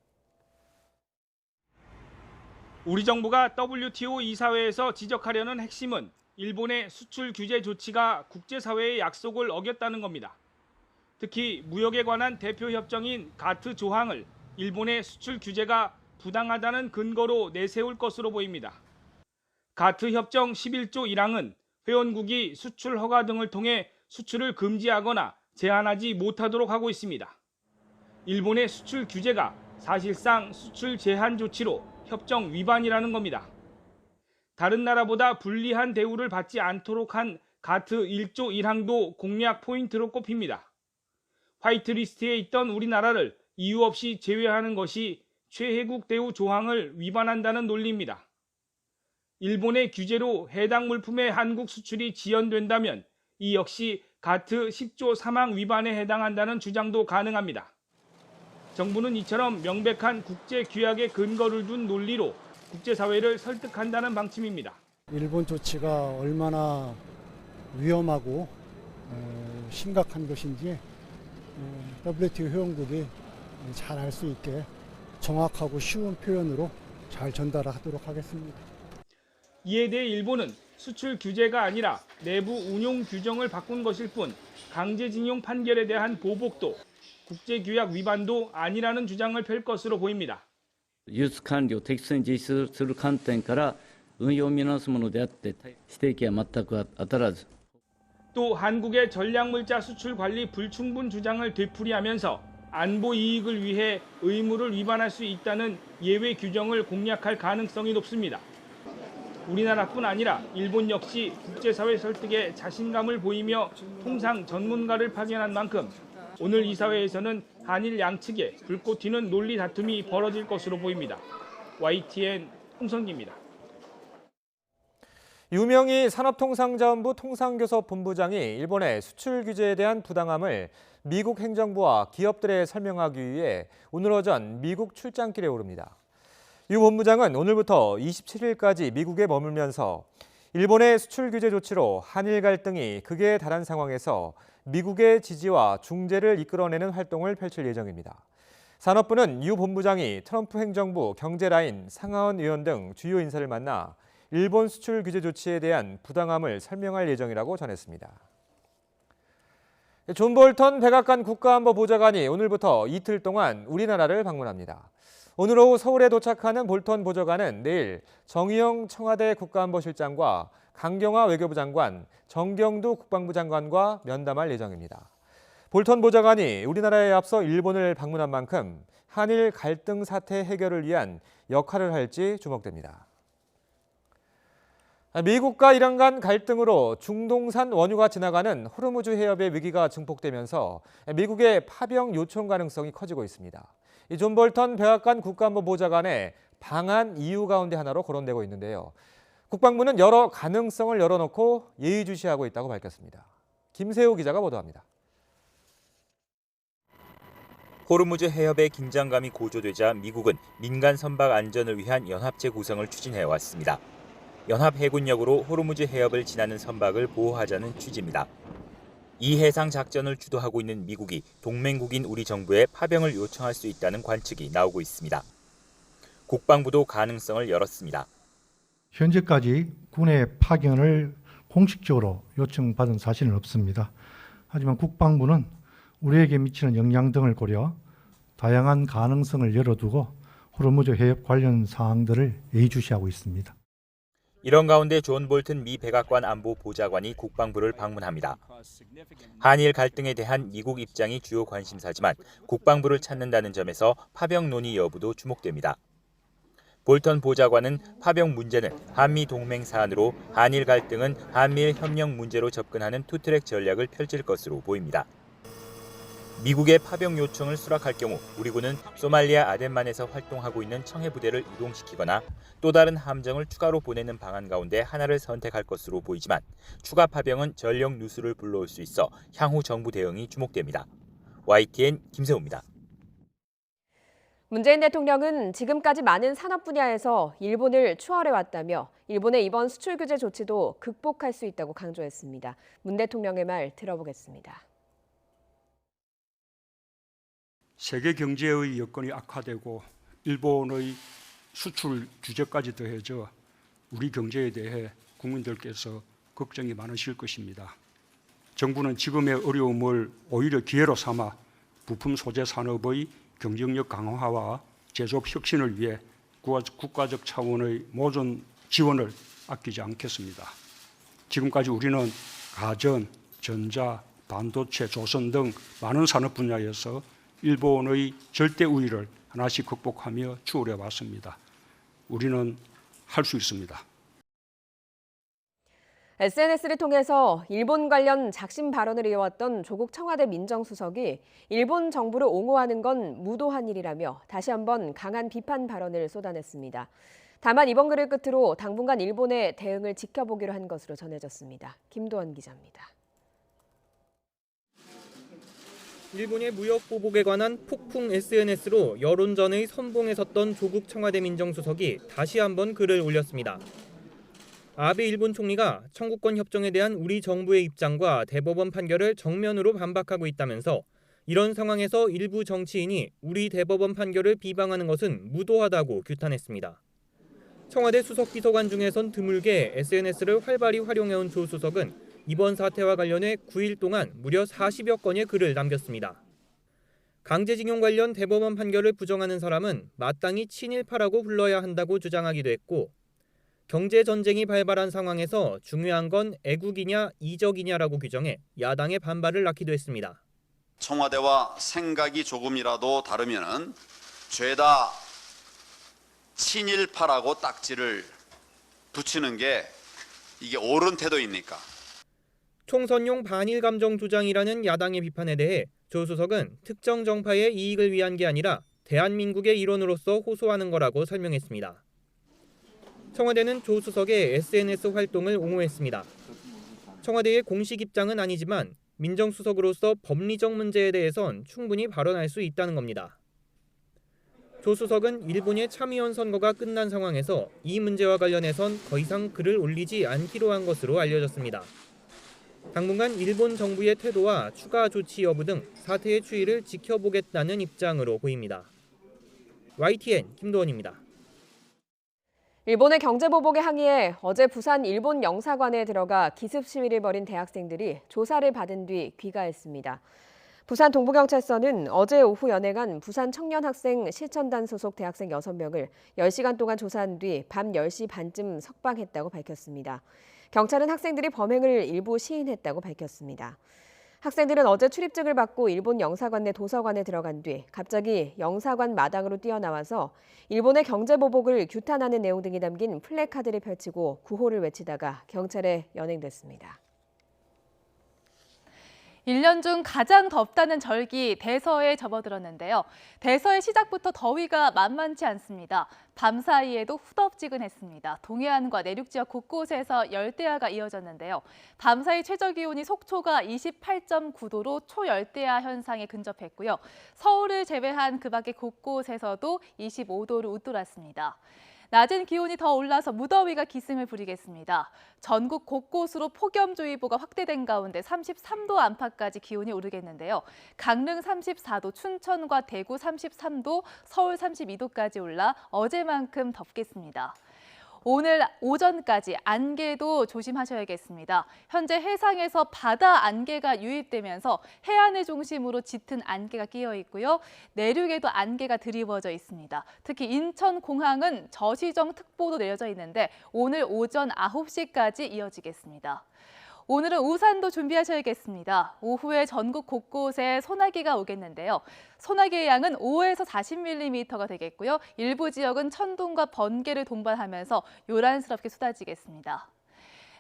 우리 정부가 WTO 이사회에서 지적하려는 핵심은 일본의 수출 규제 조치가 국제사회의 약속을 어겼다는 겁니다. 특히 무역에 관한 대표 협정인 가트 조항을 일본의 수출 규제가 부당하다는 근거로 내세울 것으로 보입니다. 가트 협정 11조 1항은 회원국이 수출 허가 등을 통해 수출을 금지하거나 제한하지 못하도록 하고 있습니다. 일본의 수출 규제가 사실상 수출 제한 조치로 협정 위반이라는 겁니다. 다른 나라보다 불리한 대우를 받지 않도록 한 가트 1조 1항도 공략 포인트로 꼽힙니다. 화이트리스트에 있던 우리나라를 이유 없이 제외하는 것이 최혜국 대우 조항을 위반한다는 논리입니다. 일본의 규제로 해당 물품의 한국 수출이 지연된다면 이 역시 가트 10조 3항 위반에 해당한다는 주장도 가능합니다. 정부는 이처럼 명백한 국제 규약에 근거를 둔 논리로 국제사회를 설득한다는 방침입니다. 일본 조치가 얼마나 위험하고 심각한 것인지 WTO 회원국이 잘 알 수 있게 정확하고 쉬운 표현으로 잘 전달하도록 하겠습니다. 이에 대해 일본은 수출 규제가 아니라 내부 운용 규정을 바꾼 것일 뿐 강제징용 판결에 대한 보복도 국제규약 위반도 아니라는 주장을 펼 것으로 보입니다. 輸出管理を適切に実施する観点から運用を見直すものであって指摘は全く当たらず 또 한국의 전략물자 수출 관리 불충분 주장을 되풀이하면서 안보 이익을 위해 의무를 위반할 수 있다는 예외 규정을 공략할 가능성이 높습니다. 우리나라뿐 아니라 일본 역시 국제사회 설득에 자신감을 보이며 통상 전문가를 파견한 만큼 오늘 이사회에서는 한일 양측의 불꽃 튀는 논리 다툼이 벌어질 것으로 보입니다. YTN 홍성기입니다. 유명희 산업통상자원부 통상교섭본부장이 일본의 수출 규제에 대한 부당함을 미국 행정부와 기업들에 설명하기 위해 오늘 오전 미국 출장길에 오릅니다. 유 본부장은 오늘부터 27일까지 미국에 머물면서 일본의 수출 규제 조치로 한일 갈등이 극에 달한 상황에서 미국의 지지와 중재를 이끌어내는 활동을 펼칠 예정입니다. 산업부는 유 본부장이 트럼프 행정부 경제라인 상하원 의원 등 주요 인사를 만나 일본 수출 규제 조치에 대한 부당함을 설명할 예정이라고 전했습니다. 존 볼턴 백악관 국가안보보좌관이 오늘부터 이틀 동안 우리나라를 방문합니다. 오늘 오후 서울에 도착하는 볼턴 보좌관은 내일 정의용 청와대 국가안보실장과 강경화 외교부 장관, 정경두 국방부 장관과 면담할 예정입니다. 볼턴 보좌관이 우리나라에 앞서 일본을 방문한 만큼 한일 갈등 사태 해결을 위한 역할을 할지 주목됩니다. 미국과 이란 간 갈등으로 중동산 원유가 지나가는 호르무즈 해협의 위기가 증폭되면서 미국의 파병 요청 가능성이 커지고 있습니다. 이 존 볼턴 백악관 국가안보보좌관의 방한 이유 가운데 하나로 거론되고 있는데요. 국방부는 여러 가능성을 열어놓고 예의주시하고 있다고 밝혔습니다. 김세호 기자가 보도합니다. 호르무즈 해협의 긴장감이 고조되자 미국은 민간 선박 안전을 위한 연합체 구성을 추진해왔습니다. 연합 해군력으로 호르무즈 해협을 지나는 선박을 보호하자는 취지입니다. 이 해상 작전을 주도하고 있는 미국이 동맹국인 우리 정부에 파병을 요청할 수 있다는 관측이 나오고 있습니다. 국방부도 가능성을 열었습니다. 현재까지 군의 파견을 공식적으로 요청받은 사실은 없습니다. 하지만 국방부는 우리에게 미치는 영향 등을 고려 다양한 가능성을 열어두고 호르무즈 해협 관련 사항들을 예의주시하고 있습니다. 이런 가운데 존 볼튼 미 백악관 안보보좌관이 국방부를 방문합니다. 한일 갈등에 대한 미국 입장이 주요 관심사지만 국방부를 찾는다는 점에서 파병 논의 여부도 주목됩니다. 볼턴 보좌관은 파병 문제는 한미 동맹 사안으로 한일 갈등은 한미일 협력 문제로 접근하는 투트랙 전략을 펼칠 것으로 보입니다. 미국의 파병 요청을 수락할 경우 우리 군은 소말리아 아덴만에서 활동하고 있는 청해부대를 이동시키거나 또 다른 함정을 추가로 보내는 방안 가운데 하나를 선택할 것으로 보이지만 추가 파병은 전력 누수를 불러올 수 있어 향후 정부 대응이 주목됩니다. YTN 김세호입니다. 문재인 대통령은 지금까지 많은 산업 분야에서 일본을 추월해왔다며 일본의 이번 수출 규제 조치도 극복할 수 있다고 강조했습니다. 문 대통령의 말 들어보겠습니다. 세계 경제의 여건이 악화되고 일본의 수출 규제까지 더해져 우리 경제에 대해 국민들께서 걱정이 많으실 것입니다. 정부는 지금의 어려움을 오히려 기회로 삼아 부품 소재 산업의 경쟁력 강화와 제조업 혁신을 위해 국가적 차원의 모든 지원을 아끼지 않겠습니다. 지금까지 우리는 가전, 전자, 반도체, 조선 등 많은 산업 분야에서 일본의 절대 우위를 하나씩 극복하며 추월해 왔습니다. 우리는 할 수 있습니다. SNS를 통해서 일본 관련 작심 발언을 이어왔던 조국 청와대 민정수석이 일본 정부를 옹호하는 건 무도한 일이라며 다시 한번 강한 비판 발언을 쏟아냈습니다. 다만 이번 글을 끝으로 당분간 일본의 대응을 지켜보기로 한 것으로 전해졌습니다. 김도원 기자입니다. 일본의 무역 보복에 관한 폭풍 SNS로 여론전의 선봉에 섰던 조국 청와대 민정수석이 다시 한번 글을 올렸습니다. 아베 일본 총리가 청구권 협정에 대한 우리 정부의 입장과 대법원 판결을 정면으로 반박하고 있다면서 이런 상황에서 일부 정치인이 우리 대법원 판결을 비방하는 것은 무도하다고 규탄했습니다. 청와대 수석비서관 중에선 드물게 SNS를 활발히 활용해온 조 수석은 이번 사태와 관련해 9일 동안 무려 40여 건의 글을 남겼습니다. 강제징용 관련 대법원 판결을 부정하는 사람은 마땅히 친일파라고 불러야 한다고 주장하기도 했고 경제전쟁이 발발한 상황에서 중요한 건 애국이냐 이적이냐라고 규정해 야당의 반발을 낳기도 했습니다. 청와대와 생각이 조금이라도 다르면 죄다 친일파라고 딱지를 붙이는 게 이게 옳은 태도입니까? 총선용 반일 감정 주장이라는 야당의 비판에 대해 조 수석은 특정 정파의 이익을 위한 게 아니라 대한민국의 일원으로서 호소하는 거라고 설명했습니다. 청와대는 조 수석의 SNS 활동을 옹호했습니다. 청와대의 공식 입장은 아니지만 민정수석으로서 법리적 문제에 대해선 충분히 발언할 수 있다는 겁니다. 조 수석은 일본의 참의원 선거가 끝난 상황에서 이 문제와 관련해선 더 이상 글을 올리지 않기로 한 것으로 알려졌습니다. 당분간 일본 정부의 태도와 추가 조치 여부 등 사태의 추이를 지켜보겠다는 입장으로 보입니다. YTN 김도원입니다. 일본의 경제보복에 항의해 어제 부산 일본 영사관에 들어가 기습 시위를 벌인 대학생들이 조사를 받은 뒤 귀가했습니다. 부산 동부경찰서는 어제 오후 연행한 부산 청년학생 실천단 소속 대학생 6명을 10시간 동안 조사한 뒤 밤 10시 반쯤 석방했다고 밝혔습니다. 경찰은 학생들이 범행을 일부 시인했다고 밝혔습니다. 학생들은 어제 출입증을 받고 일본 영사관 내 도서관에 들어간 뒤 갑자기 영사관 마당으로 뛰어나와서 일본의 경제보복을 규탄하는 내용 등이 담긴 플래카드를 펼치고 구호를 외치다가 경찰에 연행됐습니다. 1년 중 가장 덥다는 절기 대서에 접어들었는데요. 대서의 시작부터 더위가 만만치 않습니다. 밤사이에도 후덥지근했습니다. 동해안과 내륙 지역 곳곳에서 열대야가 이어졌는데요. 밤사이 최저기온이 속초가 28.9도로 초열대야 현상에 근접했고요. 서울을 제외한 그 밖의 곳곳에서도 25도를 웃돌았습니다. 낮은 기온이 더 올라서 무더위가 기승을 부리겠습니다. 전국 곳곳으로 폭염주의보가 확대된 가운데 33도 안팎까지 기온이 오르겠는데요. 강릉 34도, 춘천과 대구 33도, 서울 32도까지 올라 어제만큼 덥겠습니다. 오늘 오전까지 안개도 조심하셔야겠습니다. 현재 해상에서 바다 안개가 유입되면서 해안을 중심으로 짙은 안개가 끼어 있고요. 내륙에도 안개가 드리워져 있습니다. 특히 인천공항은 저시정특보도 내려져 있는데 오늘 오전 9시까지 이어지겠습니다. 오늘은 우산도 준비하셔야겠습니다. 오후에 전국 곳곳에 소나기가 오겠는데요. 소나기의 양은 5에서 40mm가 되겠고요. 일부 지역은 천둥과 번개를 동반하면서 요란스럽게 쏟아지겠습니다.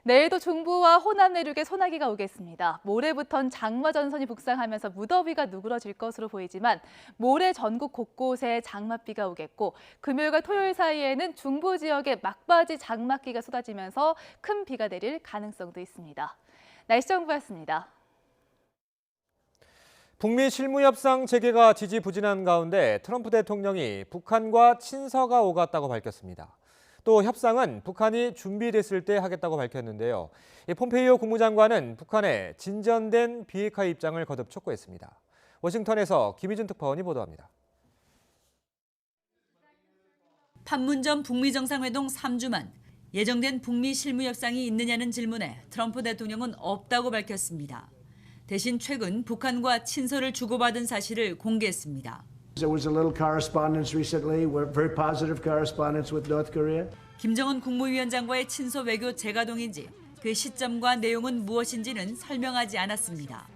내일도 중부와 호남 내륙에 소나기가 오겠습니다. 모레부터는 장마전선이 북상하면서 무더위가 누그러질 것으로 보이지만 모레 전국 곳곳에 장맛비가 오겠고 금요일과 토요일 사이에는 중부 지역에 막바지 장맛기가 쏟아지면서 큰 비가 내릴 가능성도 있습니다. 날씨 정보였습니다. 북미 실무협상 재개가 지지부진한 가운데 트럼프 대통령이 북한과 친서가 오갔다고 밝혔습니다. 또 협상은 북한이 준비됐을 때 하겠다고 밝혔는데요. 폼페이오 국무장관은 북한의 진전된 비핵화 입장을 거듭 촉구했습니다. 워싱턴에서 김희준 특파원이 보도합니다. 판문점 북미 정상회동 3주만 예정된 북미 실무협상이 있느냐는 질문에 트럼프 대통령은 없다고 밝혔습니다. 대신 최근 북한과 친서를 주고받은 사실을 공개했습니다. There was a little correspondence recently, very positive correspondence with North Korea. 김정은 국무위원장과의 친서 외교 재가동인지 그 시점과 내용은 무엇인지는 설명하지 않았습니다.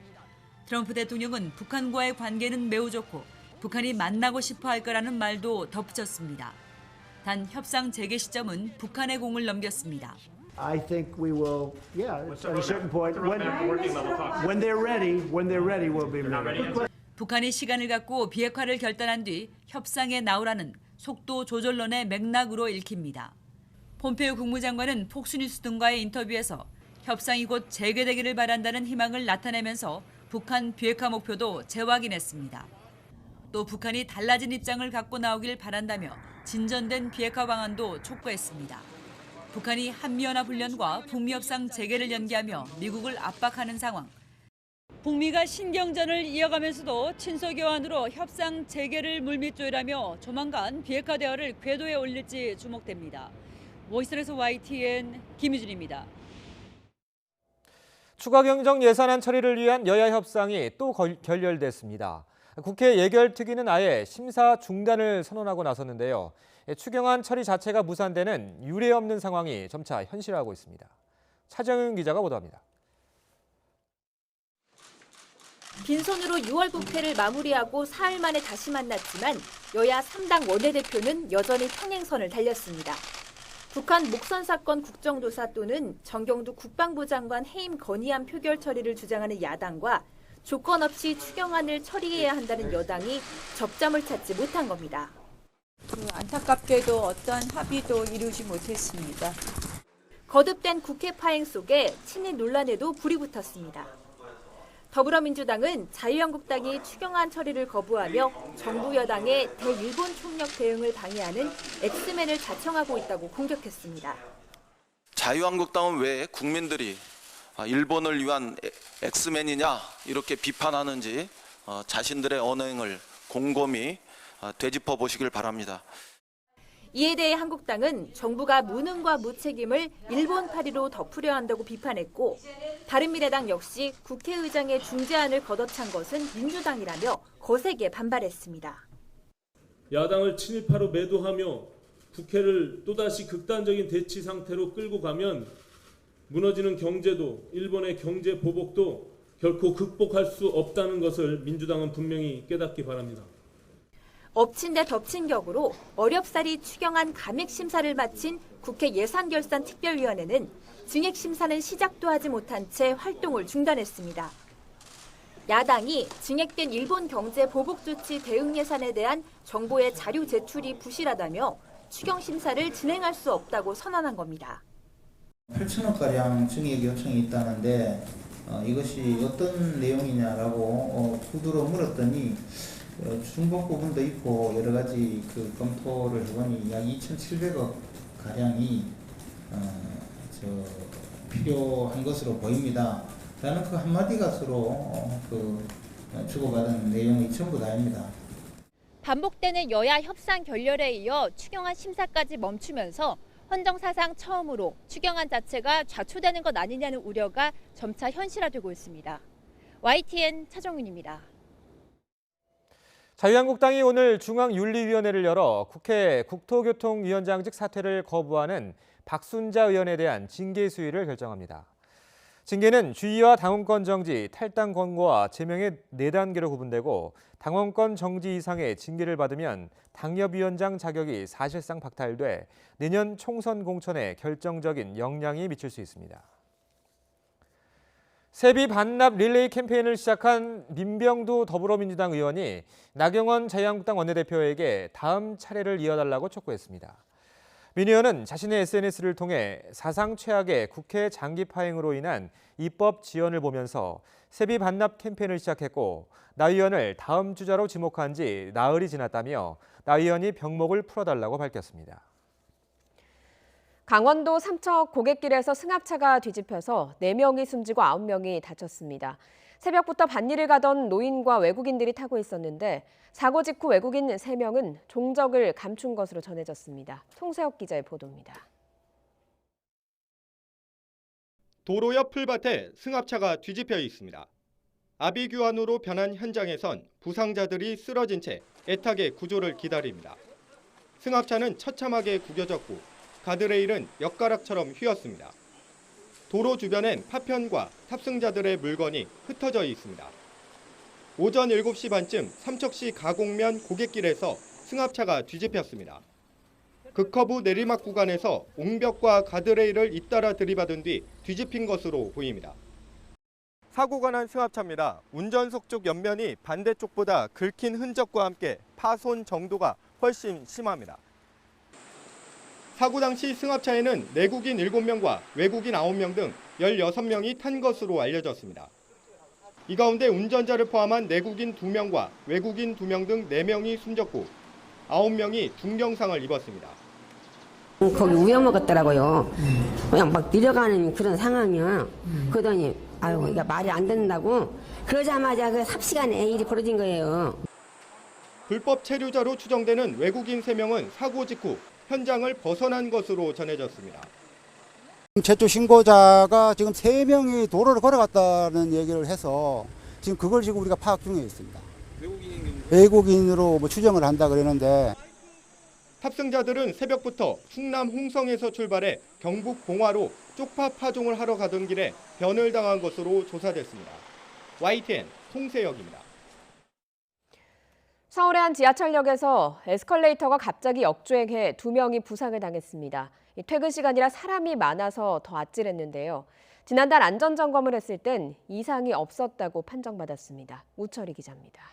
트럼프 대통령은 북한과의 관계는 매우 좋고 북한이 만나고 싶어 할 거라는 말도 덧붙였습니다. 단 협상 재개 시점은 북한의 공을 넘겼습니다. I think we will, at a certain point, when they're ready, we'll be ready. 북한이 시간을 갖고 비핵화를 결단한 뒤 협상에 나오라는 속도 조절론의 맥락으로 읽힙니다. 폼페이오 국무장관은 폭스뉴스 등과의 인터뷰에서 협상이 곧 재개되기를 바란다는 희망을 나타내면서 북한 비핵화 목표도 재확인했습니다. 또 북한이 달라진 입장을 갖고 나오길 바란다며 진전된 비핵화 방안도 촉구했습니다. 북한이 한미연합훈련과 북미 협상 재개를 연기하며 미국을 압박하는 상황. 북미가 신경전을 이어가면서도 친서 교환으로 협상 재개를 물밑조율하며 조만간 비핵화 대화를 궤도에 올릴지 주목됩니다. 워싱턴에서 YTN 김희준입니다. 추가 경정 예산안 처리를 위한 여야 협상이 또 결렬됐습니다. 국회 예결특위는 아예 심사 중단을 선언하고 나섰는데요. 추경안 처리 자체가 무산되는 유례 없는 상황이 점차 현실화하고 있습니다. 차정윤 기자가 보도합니다. 빈손으로 6월 국회를 마무리하고 사흘 만에 다시 만났지만 여야 3당 원내대표는 여전히 평행선을 달렸습니다. 북한 목선 사건 국정조사 또는 정경두 국방부 장관 해임 건의안 표결 처리를 주장하는 야당과 조건 없이 추경안을 처리해야 한다는 여당이 접점을 찾지 못한 겁니다. 안타깝게도 어떠한 합의도 이루지 못했습니다. 거듭된 국회 파행 속에 친일 논란에도 불이 붙었습니다. 더불어민주당은 자유한국당이 추경안 처리를 거부하며 정부 여당의 대일본 총력 대응을 방해하는 엑스맨을 자청하고 있다고 공격했습니다. 자유한국당은 왜 국민들이 일본을 위한 엑스맨이냐 이렇게 비판하는지 자신들의 언행을 곰곰이 되짚어 보시길 바랍니다. 이에 대해 한국당은 정부가 무능과 무책임을 일본 파리로 덮으려 한다고 비판했고 바른미래당 역시 국회의장의 중재안을 걷어찬 것은 민주당이라며 거세게 반발했습니다. 야당을 친일파로 매도하며 국회를 또다시 극단적인 대치 상태로 끌고 가면 무너지는 경제도 일본의 경제 보복도 결코 극복할 수 없다는 것을 민주당은 분명히 깨닫기 바랍니다. 엎친 데 덮친 격으로 어렵사리 추경안 감액 심사를 마친 국회 예산결산특별위원회는 증액 심사는 시작도 하지 못한 채 활동을 중단했습니다. 야당이 증액된 일본 경제 보복 조치 대응 예산에 대한 정보의 자료 제출이 부실하다며 추경 심사를 진행할 수 없다고 선언한 겁니다. 8천억가량 증액 요청이 있다는데 이것이 어떤 내용이냐라고 후두로 물었더니 중복 부분도 있고 여러 가지 검토를 해보니 약 2,700억 가량이 필요한 것으로 보입니다. 라는 그 한마디 가수로 주고받은 내용이 전부 다입니다. 반복되는 여야 협상 결렬에 이어 추경안 심사까지 멈추면서 헌정사상 처음으로 추경안 자체가 좌초되는 것 아니냐는 우려가 점차 현실화되고 있습니다. YTN 차정윤입니다. 자유한국당이 오늘 중앙윤리위원회를 열어 국회 국토교통위원장직 사퇴를 거부하는 박순자 의원에 대한 징계 수위를 결정합니다. 징계는 주의와 당원권 정지, 탈당 권고와 제명의 4단계로 구분되고 당원권 정지 이상의 징계를 받으면 당협위원장 자격이 사실상 박탈돼 내년 총선 공천에 결정적인 영향이 미칠 수 있습니다. 세비 반납 릴레이 캠페인을 시작한 민병두 더불어민주당 의원이 나경원 자유한국당 원내대표에게 다음 차례를 이어달라고 촉구했습니다. 민 의원은 자신의 SNS를 통해 사상 최악의 국회 장기 파행으로 인한 입법 지연을 보면서 세비 반납 캠페인을 시작했고 나 의원을 다음 주자로 지목한 지 나흘이 지났다며 나 의원이 병목을 풀어달라고 밝혔습니다. 강원도 삼척 고갯길에서 승합차가 뒤집혀서 4명이 숨지고 9명이 다쳤습니다. 새벽부터 밭일을 가던 노인과 외국인들이 타고 있었는데 사고 직후 외국인 3명은 종적을 감춘 것으로 전해졌습니다. 송세혁 기자의 보도입니다. 도로 옆 풀밭에 승합차가 뒤집혀 있습니다. 아비규환으로 변한 현장에선 부상자들이 쓰러진 채 애타게 구조를 기다립니다. 승합차는 처참하게 구겨졌고 가드레일은 엿가락처럼 휘었습니다. 도로 주변엔 파편과 탑승자들의 물건이 흩어져 있습니다. 오전 7시 반쯤 삼척시 가곡면 고갯길에서 승합차가 뒤집혔습니다. 극커브 내리막 구간에서 옹벽과 가드레일을 잇따라 들이받은 뒤 뒤집힌 것으로 보입니다. 사고가 난 승합차입니다. 운전석 쪽 옆면이 반대쪽보다 긁힌 흔적과 함께 파손 정도가 훨씬 심합니다. 사고 당시 승합차에는 내국인 7명과 외국인 9명 등 16명이 탄 것으로 알려졌습니다. 이 가운데 운전자를 포함한 내국인 2명과 외국인 2명 등 4명이 숨졌고 9명이 중경상을 입었습니다. 거기 우연 먹었더라고요. 그냥 막 내려가는 그런 상황이야. 그러더니 아유 이게 말이 안 된다고 그러자마자 그 삽시간에 일이 벌어진 거예요. 불법 체류자로 추정되는 외국인 3명은 사고 직후 현장을 벗어난 것으로 전해졌습니다. 제초 신고자가 지금 3명이 도로를 걸어갔다는 얘기를 해서 지금 그걸 지금 우리가 파악 중에 있습니다. 외국인으로 추정을 한다 그러는데 탑승자들은 새벽부터 충남 홍성에서 출발해 경북 봉화로 쪽파 파종을 하러 가던 길에 변을 당한 것으로 조사됐습니다. YTN 송세혁입니다. 서울의 한 지하철역에서 에스컬레이터가 갑자기 역주행해 2명이 부상을 당했습니다. 퇴근 시간이라 사람이 많아서 더 아찔했는데요. 지난달 안전점검을 했을 땐 이상이 없었다고 판정받았습니다. 우철희 기자입니다.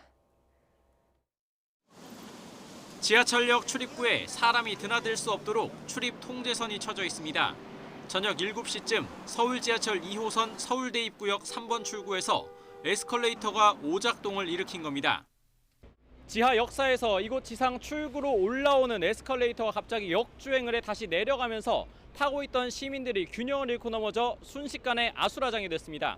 지하철역 출입구에 사람이 드나들 수 없도록 출입 통제선이 쳐져 있습니다. 저녁 7시쯤 서울 지하철 2호선 서울대 입구역 3번 출구에서 에스컬레이터가 오작동을 일으킨 겁니다. 지하 역사에서 이곳 지상 출구로 올라오는 에스컬레이터가 갑자기 역주행을 해 다시 내려가면서 타고 있던 시민들이 균형을 잃고 넘어져 순식간에 아수라장이 됐습니다.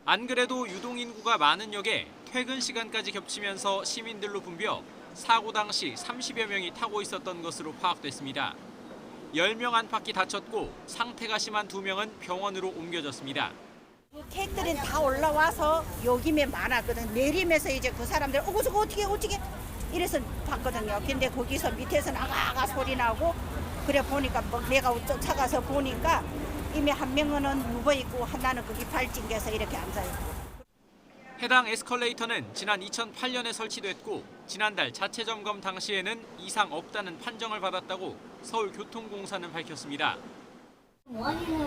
안 그래도 유동인구가 많은 역에 퇴근 시간까지 겹치면서 시민들로 붐벼 사고 당시 30여 명이 타고 있었던 것으로 파악됐습니다. 10명 안팎이 다쳤고 상태가 심한 2명은 병원으로 옮겨졌습니다. 택들이 다 올라와서 여기면 많았거든. 내리면서 이제 그 사람들 저거 어떻게 이래서 봤거든요. 근데 거기서 밑에서 나가 소리 나고 그래 보니까 내가 쫓아가서 보니까 이미 한 명은 누워 있고 하나는 거기 발진겨서 이렇게 앉아 있고. 해당 에스컬레이터는 지난 2008년에 설치됐고 지난달 자체 점검 당시에는 이상 없다는 판정을 받았다고 서울교통공사는 밝혔습니다. 원인을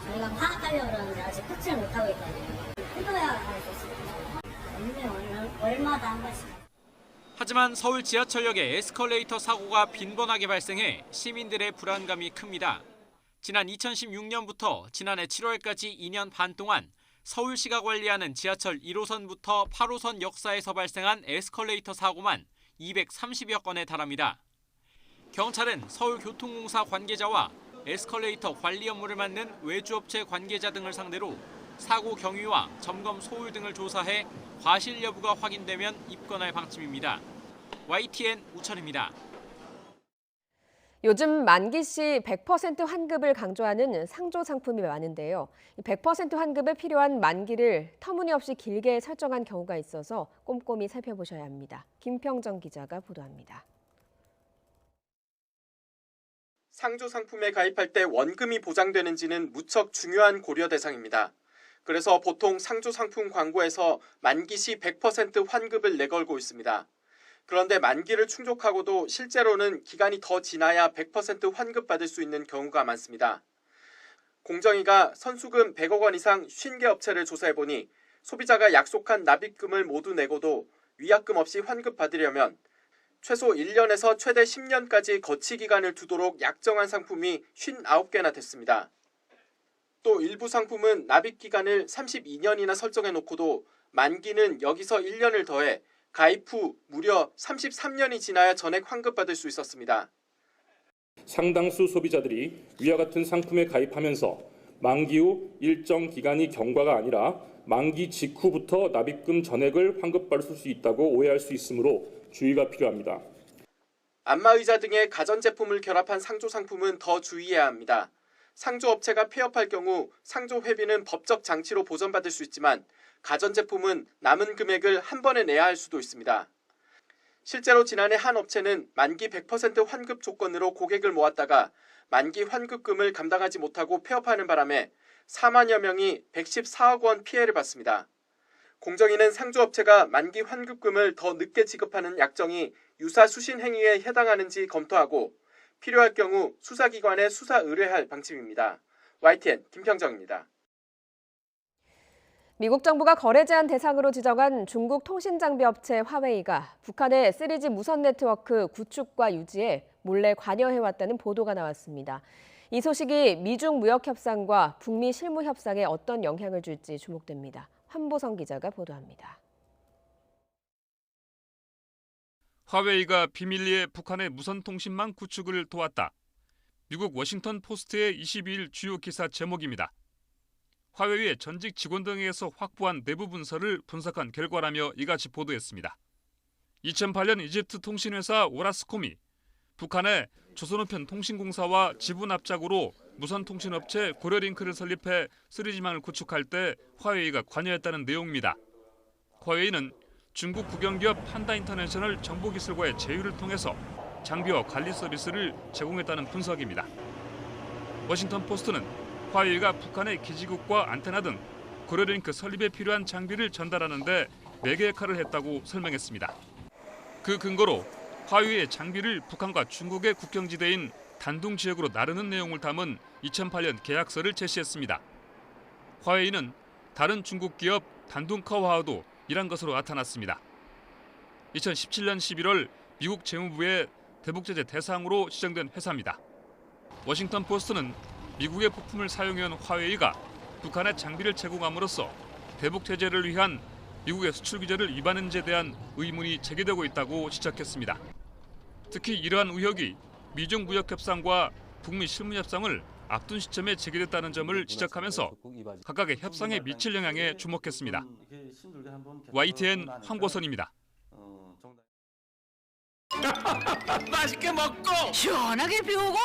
저희가 파악하려고 그러는데 아직 확실을 못하고 있거든요. 끊어야 할 수 있습니다. 얼마다 한 번씩. 하지만 서울 지하철역에 에스컬레이터 사고가 빈번하게 발생해 시민들의 불안감이 큽니다. 지난 2016년부터 지난해 7월까지 2년 반 동안 서울시가 관리하는 지하철 1호선부터 8호선 역사에서 발생한 에스컬레이터 사고만 230여 건에 달합니다. 경찰은 서울교통공사 관계자와 에스컬레이터 관리 업무를 맡는 외주업체 관계자 등을 상대로 사고 경위와 점검 소홀 등을 조사해 과실 여부가 확인되면 입건할 방침입니다. YTN 우철입니다. 요즘 만기 시 100% 환급을 강조하는 상조 상품이 많은데요. 100% 환급에 필요한 만기를 터무니없이 길게 설정한 경우가 있어서 꼼꼼히 살펴보셔야 합니다. 김평정 기자가 보도합니다. 상조 상품에 가입할 때 원금이 보장되는지는 무척 중요한 고려 대상입니다. 그래서 보통 상조 상품 광고에서 만기 시 100% 환급을 내걸고 있습니다. 그런데 만기를 충족하고도 실제로는 기간이 더 지나야 100% 환급받을 수 있는 경우가 많습니다. 공정위가 선수금 100억 원 이상 50개 업체를 조사해보니 소비자가 약속한 납입금을 모두 내고도 위약금 없이 환급받으려면 최소 1년에서 최대 10년까지 거치 기간을 두도록 약정한 상품이 59개나 됐습니다. 또 일부 상품은 납입 기간을 32년이나 설정해놓고도 만기는 여기서 1년을 더해 가입 후 무려 33년이 지나야 전액 환급받을 수 있었습니다. 상당수 소비자들이 위와 같은 상품에 가입하면서 만기 후 일정 기간이 경과가 아니라 만기 직후부터 납입금 전액을 환급받을 수 있다고 오해할 수 있으므로 주의가 필요합니다. 안마의자 등의 가전제품을 결합한 상조 상품은 더 주의해야 합니다. 상조업체가 폐업할 경우 상조 회비는 법적 장치로 보전받을 수 있지만 가전제품은 남은 금액을 한 번에 내야 할 수도 있습니다. 실제로 지난해 한 업체는 만기 100% 환급 조건으로 고객을 모았다가 만기 환급금을 감당하지 못하고 폐업하는 바람에 4만여 명이 114억 원 피해를 봤습니다. 공정위는 상조업체가 만기 환급금을 더 늦게 지급하는 약정이 유사 수신 행위에 해당하는지 검토하고 필요할 경우 수사기관에 수사 의뢰할 방침입니다. YTN 김평정입니다. 미국 정부가 거래 제한 대상으로 지정한 중국 통신장비업체 화웨이가 북한의 3G 무선 네트워크 구축과 유지에 몰래 관여해왔다는 보도가 나왔습니다. 이 소식이 미중 무역 협상과 북미 실무 협상에 어떤 영향을 줄지 주목됩니다. 환보성 기자가 보도합니다. 화웨이가 비밀리에 북한의 무선통신망 구축을 도왔다. 미국 워싱턴 포스트의 22일 주요 기사 제목입니다. 화웨이의 전직 직원 등에게서 확보한 내부 문서를 분석한 결과라며 이같이 보도했습니다. 2008년 이집트 통신회사 오라스콤이 북한의 조선우편 통신공사와 지분 합작으로 무선통신업체 고려링크를 설립해 3G망을 구축할 때 화웨이가 관여했다는 내용입니다. 화웨이는 중국 국영기업 한다인터내셔널 정보기술과의 제휴를 통해서 장비와 관리 서비스를 제공했다는 분석입니다. 워싱턴 포스트는 화웨이가 북한의 기지국과 안테나 등 고려링크 설립에 필요한 장비를 전달하는 데 매개 역할을 했다고 설명했습니다. 그 근거로 화웨이의 장비를 북한과 중국의 국경지대인 단둥 지역으로 나르는 내용을 담은 2008년 계약서를 제시했습니다. 화웨이는 다른 중국 기업 단둥카와와도 일한 것으로 나타났습니다. 2017년 11월 미국 재무부의 대북 제재 대상으로 지정된 회사입니다. 워싱턴 포스트는 미국의 부품을 사용해온 화웨이가 북한에 장비를 제공함으로써 대북 제재를 위한 미국의 수출 규제를 위반했는지에 대한 의문이 제기되고 있다고 지적했습니다. 특히 이러한 의혹이 미중 무역 협상과 북미 실무 협상을 앞둔 시점에 제기됐다는 점을 지적하면서 각각의 협상에 미칠 영향에 주목했습니다. YTN 황보선입니다. 맛있게 먹고 시원하게 비우고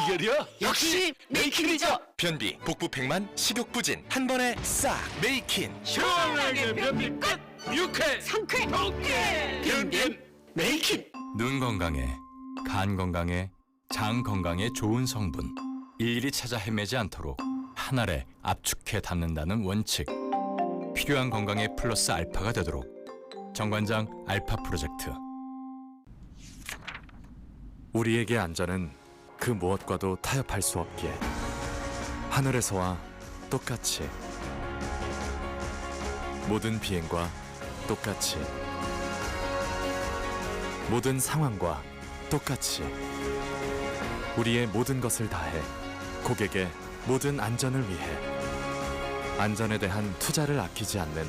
비결이야 역시 메이킨이죠. 변비, 복부팽만, 식욕부진 한 번에 싹 메이킨. 시원하게 변비 끝. 유쾌, 상쾌, 통쾌. 변비 메이킨. 눈 건강에, 간 건강에, 장 건강에 좋은 성분. 일일이 찾아 헤매지 않도록 한 알에 압축해 담는다는 원칙. 필요한 건강에 플러스 알파가 되도록 정관장 알파 프로젝트. 우리에게 안전은 그 무엇과도 타협할 수 없기에 하늘에서와 똑같이 모든 비행과 똑같이 모든 상황과 똑같이 우리의 모든 것을 다해 고객의 모든 안전을 위해 안전에 대한 투자를 아끼지 않는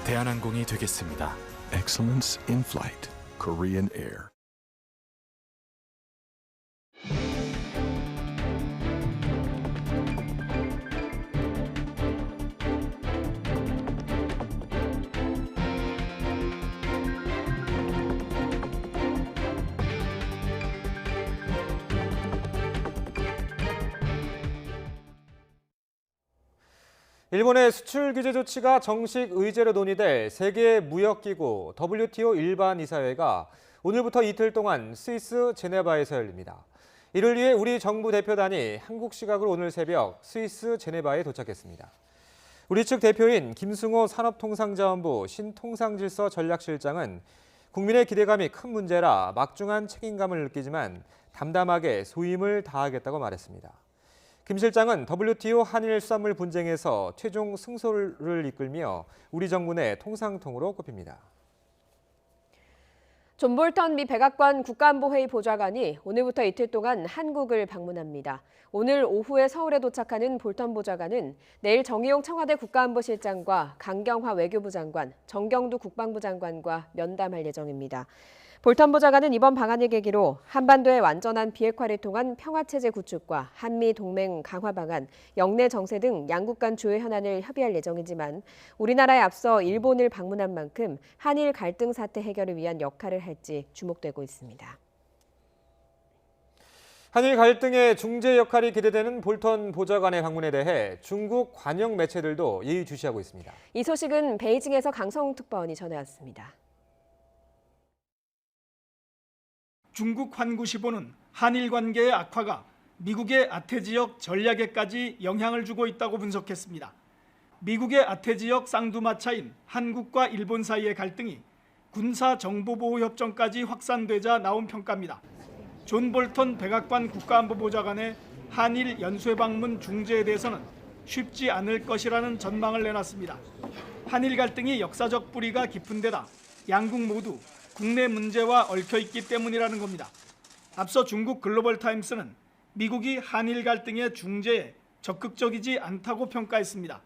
대한항공이 되겠습니다. Excellence in flight. Korean Air. 일본의 수출 규제 조치가 정식 의제로 논의될 세계 무역기구 WTO 일반 이사회가 오늘부터 이틀 동안 스위스 제네바에서 열립니다. 이를 위해 우리 정부 대표단이 한국 시각으로 오늘 새벽 스위스 제네바에 도착했습니다. 우리 측 대표인 김승호 산업통상자원부 신통상질서 전략실장은 국민의 기대감이 큰 문제라 막중한 책임감을 느끼지만 담담하게 소임을 다하겠다고 말했습니다. 김 실장은 WTO 한일 수산물 분쟁에서 최종 승소를 이끌며 우리 정부 내 통상통으로 꼽힙니다. 존 볼턴 미 백악관 국가안보회의 보좌관이 오늘부터 이틀 동안 한국을 방문합니다. 오늘 오후에 서울에 도착하는 볼턴 보좌관은 내일 정의용 청와대 국가안보실장과 강경화 외교부 장관, 정경두 국방부 장관과 면담할 예정입니다. 볼턴 보좌관은 이번 방한을 계기로 한반도의 완전한 비핵화를 통한 평화체제 구축과 한미 동맹 강화 방안, 영내 정세 등 양국 간 주요 현안을 협의할 예정이지만 우리나라에 앞서 일본을 방문한 만큼 한일 갈등 사태 해결을 위한 역할을 할지 주목되고 있습니다. 한일 갈등의 중재 역할이 기대되는 볼턴 보좌관의 방문에 대해 중국 관영 매체들도 예의주시하고 있습니다. 이 소식은 베이징에서 강성웅 특파원이 전해왔습니다. 중국 환구시보는 한일 관계의 악화가 미국의 아태 지역 전략에까지 영향을 주고 있다고 분석했습니다. 미국의 아태 지역 쌍두마차인 한국과 일본 사이의 갈등이 군사 정보보호 협정까지 확산되자 나온 평가입니다. 존 볼턴 백악관 국가안보보좌관의 한일 연쇄 방문 중재에 대해서는 쉽지 않을 것이라는 전망을 내놨습니다. 한일 갈등이 역사적 뿌리가 깊은 데다 양국 모두 국내 문제와 얽혀있기 때문이라는 겁니다. 앞서 중국 글로벌타임스는 미국이 한일 갈등의 중재에 적극적이지 않다고 평가했습니다.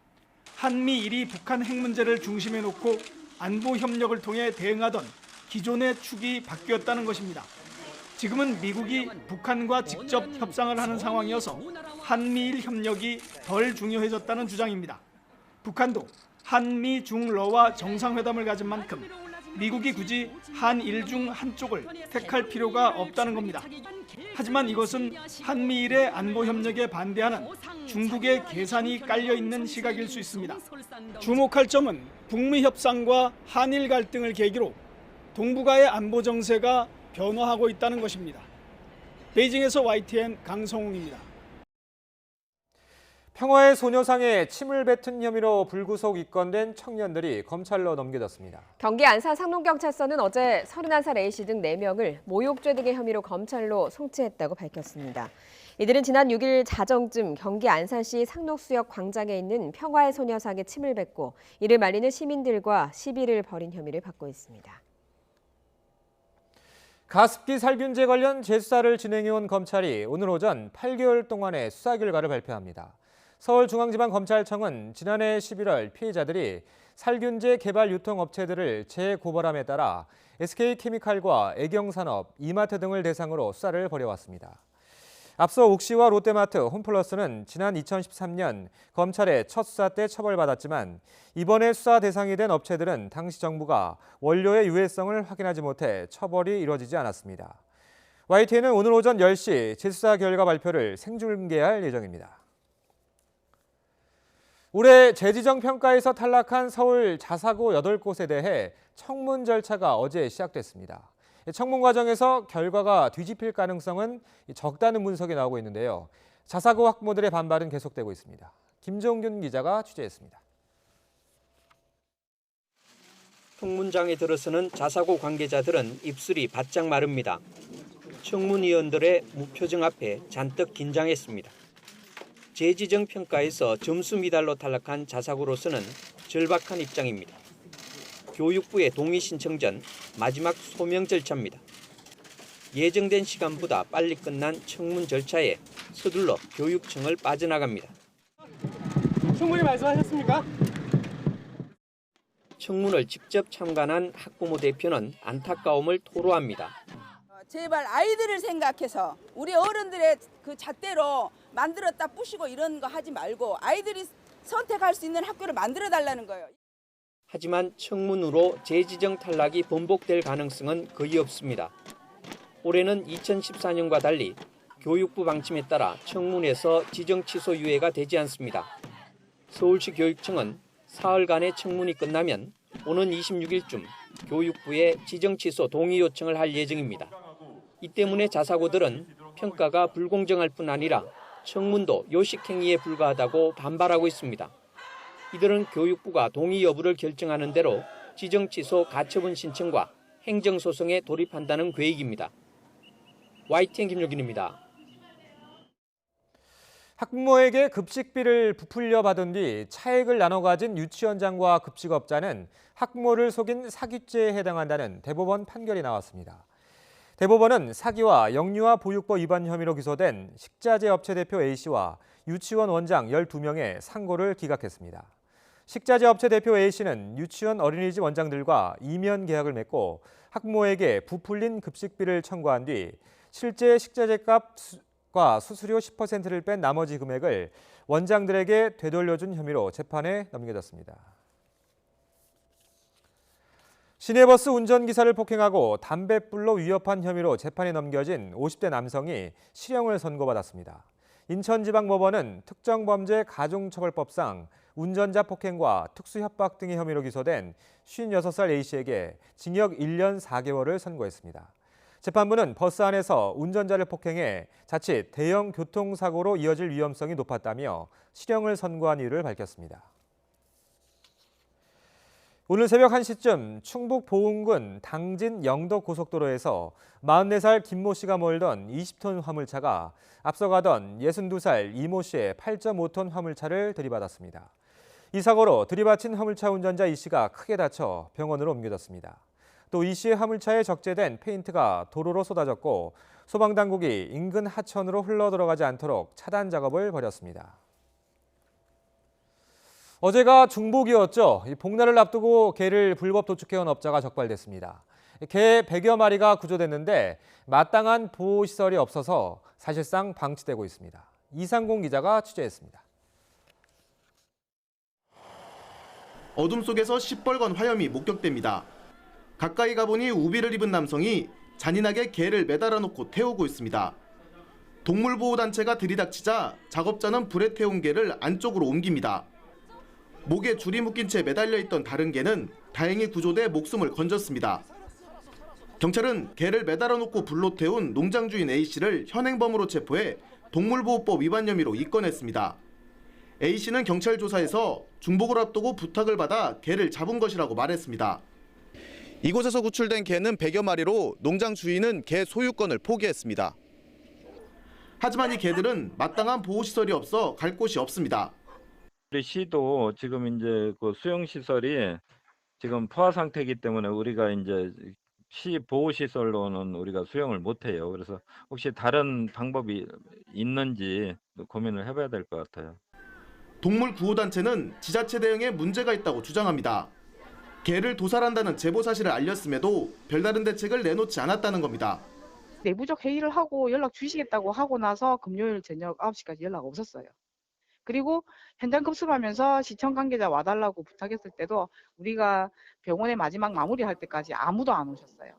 한미일이 북한 핵 문제를 중심에 놓고 안보 협력을 통해 대응하던 기존의 축이 바뀌었다는 것입니다. 지금은 미국이 북한과 직접 협상을 하는 상황이어서 한미일 협력이 덜 중요해졌다는 주장입니다. 북한도 한미 중러와 정상회담을 가진 만큼 미국이 굳이 한일 중 한쪽을 택할 필요가 없다는 겁니다. 하지만 이것은 한미일의 안보 협력에 반대하는 중국의 계산이 깔려 있는 시각일 수 있습니다. 주목할 점은 북미 협상과 한일 갈등을 계기로 동북아의 안보 정세가 변화하고 있다는 것입니다. 베이징에서 YTN 강성웅입니다. 평화의 소녀상에 침을 뱉은 혐의로 불구속 입건된 청년들이 검찰로 넘겨졌습니다. 경기 안산 상록경찰서는 어제 31살 A씨 등 4명을 모욕죄 등의 혐의로 검찰로 송치했다고 밝혔습니다. 이들은 지난 6일 자정쯤 경기 안산시 상록수역 광장에 있는 평화의 소녀상에 침을 뱉고 이를 말리는 시민들과 시비를 벌인 혐의를 받고 있습니다. 가습기 살균제 관련 재수사를 진행해온 검찰이 오늘 오전 8개월 동안의 수사 결과를 발표합니다. 서울중앙지방검찰청은 지난해 11월 피해자들이 살균제 개발 유통업체들을 재고발함에 따라 SK케미칼과 애경산업, 이마트 등을 대상으로 수사를 벌여왔습니다. 앞서 옥시와 롯데마트, 홈플러스는 지난 2013년 검찰의 첫 수사 때 처벌받았지만 이번에 수사 대상이 된 업체들은 당시 정부가 원료의 유해성을 확인하지 못해 처벌이 이뤄지지 않았습니다. YTN은 오늘 오전 10시 재수사 결과 발표를 생중계할 예정입니다. 올해 재지정 평가에서 탈락한 서울 자사고 8곳에 대해 청문 절차가 어제 시작됐습니다. 청문 과정에서 결과가 뒤집힐 가능성은 적다는 분석이 나오고 있는데요. 자사고 학부모들의 반발은 계속되고 있습니다. 김종균 기자가 취재했습니다. 청문장에 들어서는 자사고 관계자들은 입술이 바짝 마릅니다. 청문위원들의 무표정 앞에 잔뜩 긴장했습니다. 재지정 평가에서 점수 미달로 탈락한 자사고로서는 절박한 입장입니다. 교육부의 동의 신청 전 마지막 소명 절차입니다. 예정된 시간보다 빨리 끝난 청문 절차에 서둘러 교육청을 빠져나갑니다. 충분히 말씀하셨습니까? 청문을 직접 참관한 학부모 대표는 안타까움을 토로합니다. 제발 아이들을 생각해서 우리 어른들의 그 잣대로 만들었다 부시고 이런 거 하지 말고 아이들이 선택할 수 있는 학교를 만들어 달라는 거예요. 하지만 청문으로 재지정 탈락이 번복될 가능성은 거의 없습니다. 올해는 2014년과 달리 교육부 방침에 따라 청문에서 지정 취소 유예가 되지 않습니다. 서울시 교육청은 사흘간의 청문이 끝나면 오는 26일쯤 교육부에 지정 취소 동의 요청을 할 예정입니다. 이 때문에 자사고들은 평가가 불공정할 뿐 아니라 청문도 요식행위에 불과하다고 반발하고 있습니다. 이들은 교육부가 동의 여부를 결정하는 대로 지정 취소 가처분 신청과 행정소송에 돌입한다는 계획입니다. YTN 김효균입니다. 학부모에게 급식비를 부풀려 받은 뒤 차액을 나눠 가진 유치원장과 급식업자는 학부모를 속인 사기죄에 해당한다는 대법원 판결이 나왔습니다. 대법원은 사기와 영유아 보육법 위반 혐의로 기소된 식자재 업체 대표 A씨와 유치원 원장 12명의 상고를 기각했습니다. 식자재 업체 대표 A씨는 유치원 어린이집 원장들과 이면 계약을 맺고 학부모에게 부풀린 급식비를 청구한 뒤 실제 식자재 값과 수수료 10%를 뺀 나머지 금액을 원장들에게 되돌려준 혐의로 재판에 넘겨졌습니다. 시내버스 운전기사를 폭행하고 담뱃불로 위협한 혐의로 재판에 넘겨진 50대 남성이 실형을 선고받았습니다. 인천지방법원은 특정범죄 가중처벌법상 운전자 폭행과 특수협박 등의 혐의로 기소된 56살 A씨에게 징역 1년 4개월을 선고했습니다. 재판부는 버스 안에서 운전자를 폭행해 자칫 대형 교통사고로 이어질 위험성이 높았다며 실형을 선고한 이유를 밝혔습니다. 오늘 새벽 1시쯤 충북 보은군 당진 영덕 고속도로에서 44살 김모 씨가 몰던 20톤 화물차가 앞서가던 62살 이모 씨의 8.5톤 화물차를 들이받았습니다. 이 사고로 들이받친 화물차 운전자 이 씨가 크게 다쳐 병원으로 옮겨졌습니다. 또 이 씨의 화물차에 적재된 페인트가 도로로 쏟아졌고 소방당국이 인근 하천으로 흘러들어가지 않도록 차단 작업을 벌였습니다. 어제가 중복이었죠. 복날을 앞두고 개를 불법 도축해온 업자가 적발됐습니다. 개 100여 마리가 구조됐는데 마땅한 보호시설이 없어서 사실상 방치되고 있습니다. 이상공 기자가 취재했습니다. 어둠 속에서 시뻘건 화염이 목격됩니다. 가까이 가보니 우비를 입은 남성이 잔인하게 개를 매달아 놓고 태우고 있습니다. 동물보호단체가 들이닥치자 작업자는 불에 태운 개를 안쪽으로 옮깁니다. 목에 줄이 묶인 채 매달려 있던 다른 개는 다행히 구조돼 목숨을 건졌습니다. 경찰은 개를 매달아 놓고 불로 태운 농장 주인 A씨를 현행범으로 체포해 동물보호법 위반 혐의로 입건했습니다. A씨는 경찰 조사에서 중복을 앞두고 부탁을 받아 개를 잡은 것이라고 말했습니다. 이곳에서 구출된 개는 100여 마리로 농장 주인은 개 소유권을 포기했습니다. 하지만 이 개들은 마땅한 보호시설이 없어 갈 곳이 없습니다. 우리 시도 지금 이제 그 수용 시설이 지금 포화 상태이기 때문에 우리가 이제 시 보호 시설로는 우리가 수용을 못 해요. 그래서 혹시 다른 방법이 있는지 고민을 해봐야 될 것 같아요. 동물 구호 단체는 지자체 대응에 문제가 있다고 주장합니다. 개를 도살한다는 제보 사실을 알렸음에도 별다른 대책을 내놓지 않았다는 겁니다. 내부적 회의를 하고 연락 주시겠다고 하고 나서 금요일 저녁 9시까지 연락 없었어요. 그리고 현장 급습하면서 시청 관계자 와달라고 부탁했을 때도 우리가 병원의 마지막 마무리할 때까지 아무도 안 오셨어요.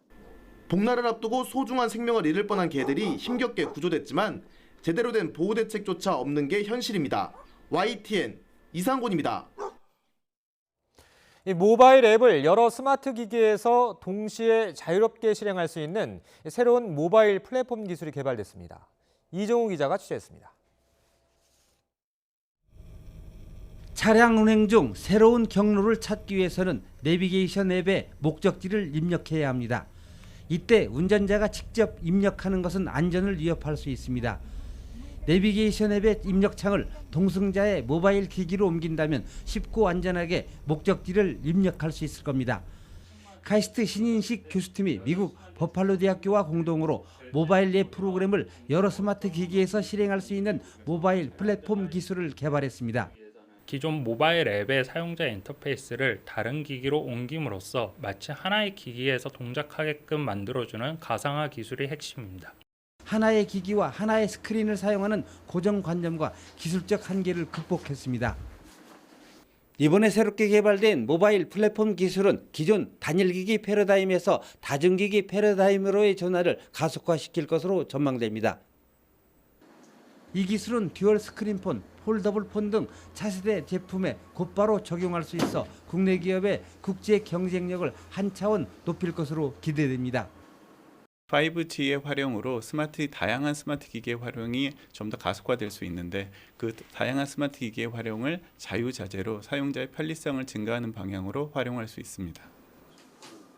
복날을 앞두고 소중한 생명을 잃을 뻔한 개들이 힘겹게 구조됐지만 제대로 된 보호 대책조차 없는 게 현실입니다. YTN 이상곤입니다. 이 모바일 앱을 여러 스마트 기기에서 동시에 자유롭게 실행할 수 있는 새로운 모바일 플랫폼 기술이 개발됐습니다. 이정우 기자가 취재했습니다. 차량 운행 중 새로운 경로를 찾기 위해서는 내비게이션 앱에 목적지를 입력해야 합니다. 이때 운전자가 직접 입력하는 것은 안전을 위협할 수 있습니다. 내비게이션 앱의 입력창을 동승자의 모바일 기기로 옮긴다면 쉽고 안전하게 목적지를 입력할 수 있을 겁니다. 카이스트 신인식 교수팀이 미국 버팔로 대학교와 공동으로 모바일 앱 프로그램을 여러 스마트 기기에서 실행할 수 있는 모바일 플랫폼 기술을 개발했습니다. 기존 모바일 앱의 사용자 인터페이스를 다른 기기로 옮김으로써 마치 하나의 기기에서 동작하게끔 만들어주는 가상화 기술이 핵심입니다. 하나의 기기와 하나의 스크린을 사용하는 고정관념과 기술적 한계를 극복했습니다. 이번에 새롭게 개발된 모바일 플랫폼 기술은 기존 단일기기 패러다임에서 다중기기 패러다임으로의 전환을 가속화시킬 것으로 전망됩니다. 이 기술은 듀얼 스크린폰, 폴더블 폰 등 차세대 제품에 곧바로 적용할 수 있어 국내 기업의 국제 경쟁력을 한 차원 높일 것으로 기대됩니다. 5G의 활용으로 다양한 스마트 기기의 활용이 좀 더 가속화될 수 있는데 그 다양한 스마트 기기의 활용을 자유자재로 사용자의 편리성을 증가하는 방향으로 활용할 수 있습니다.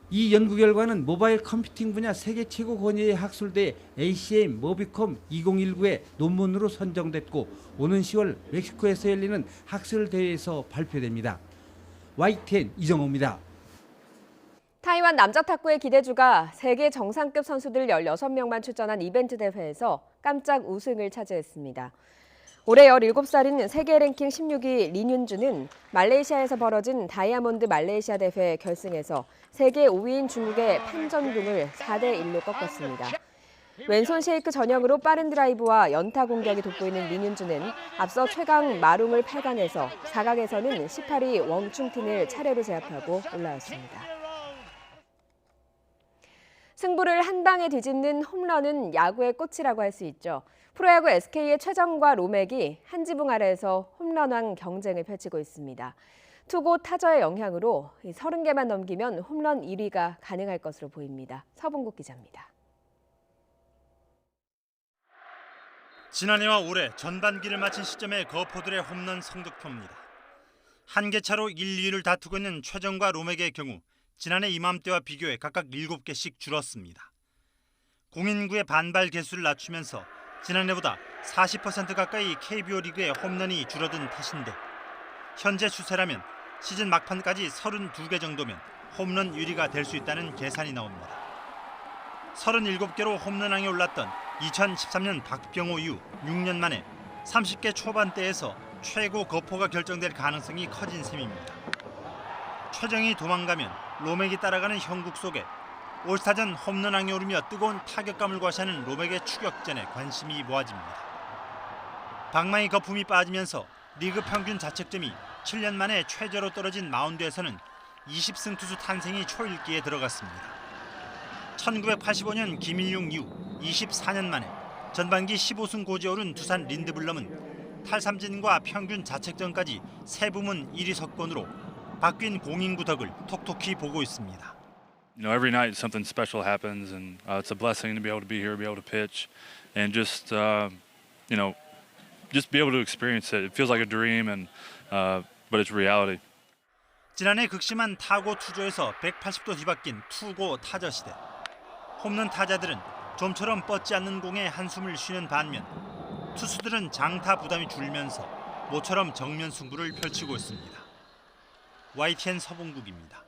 이 연구 결과는 모바일 컴퓨팅 분야 세계 최고 권위의 학술대 ACM 모비컴 2019의 논문으로 선정됐고 오는 10월 멕시코에서 열리는 학술대회에서 발표됩니다. YTN 이정호입니다. 타이완 남자 탁구의 기대주가 세계 정상급 선수들 16명만 출전한 이벤트 대회에서 깜짝 우승을 차지했습니다. 올해 17살인 세계 랭킹 16위 리윤주는 말레이시아에서 벌어진 다이아몬드 말레이시아 대회 결승에서 세계 5위인 중국의 판전궁을 4대1로 꺾었습니다. 왼손 쉐이크 전형으로 빠른 드라이브와 연타 공격이 돋보이는 리윤주는 앞서 최강 마룽을 8강에서 4강에서는 18위 웡충틴을 차례로 제압하고 올라왔습니다. 승부를 한 방에 뒤집는 홈런은 야구의 꽃이라고 할 수 있죠. 프로야구 SK의 최정과 로맥이 한 지붕 아래에서 홈런왕 경쟁을 펼치고 있습니다. 투고 타저의 영향으로 30개만 넘기면 홈런 1위가 가능할 것으로 보입니다. 서봉국 기자입니다. 지난해와 올해 전반기를 마친 시점의 거포들의 홈런 성적표입니다. 한 개 차로 1, 2위를 다투고 있는 최정과 로맥의 경우 지난해 이맘때와 비교해 각각 7개씩 줄었습니다. 공인구의 반발 개수를 낮추면서 지난해보다 40% 가까이 KBO 리그의 홈런이 줄어든 탓인데 현재 추세라면 시즌 막판까지 32개 정도면 홈런 1위가 될 수 있다는 계산이 나옵니다. 37개로 홈런왕에 올랐던 2013년 박병호 이후 6년 만에 30개 초반대에서 최고 거포가 결정될 가능성이 커진 셈입니다. 최정이 도망가면 로맥이 따라가는 형국 속에 올스타전 홈런왕에 오르며 뜨거운 타격감을 과시하는 로맥의 추격전에 관심이 모아집니다. 방망이 거품이 빠지면서 리그 평균 자책점이 7년 만에 최저로 떨어진 마운드에서는 20승 투수 탄생이 초읽기에 들어갔습니다. 1985년 김일용 이후 24년 만에 전반기 15승 고지에 오른 두산 린드블럼은 탈삼진과 평균 자책점까지 세 부문 1위 석권으로 바뀐 공인구 덕을 톡톡히 보고 있습니다. Every night something special happens, and it's a blessing to be able to be here, be able to pitch, and just just be able to experience it. It feels like a dream, but it's reality. 지난해 극심한 타고 투조에서 180도 뒤바뀐 투고 타자 시대. 홈런 타자들은 좀처럼 뻗지 않는 공에 한숨을 쉬는 반면 투수들은 장타 부담이 줄면서 모처럼 정면 승부를 펼치고 있습니다. YTN 서봉국입니다.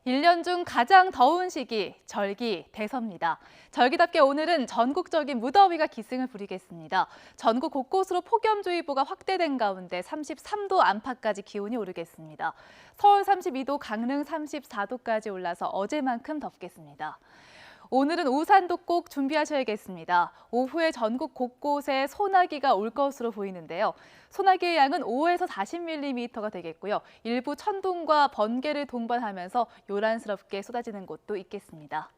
일 년 중 가장 더운 시기, 절기, 대서입니다. 절기답게 오늘은 전국적인 무더위가 기승을 부리겠습니다. 전국 곳곳으로 폭염주의보가 확대된 가운데 33도 안팎까지 기온이 오르겠습니다. 서울 32도, 강릉 34도까지 올라서 어제만큼 덥겠습니다. 오늘은 우산도 꼭 준비하셔야겠습니다. 오후에 전국 곳곳에 소나기가 올 것으로 보이는데요. 소나기의 양은 5에서 40mm가 되겠고요. 일부 천둥과 번개를 동반하면서 요란스럽게 쏟아지는 곳도 있겠습니다.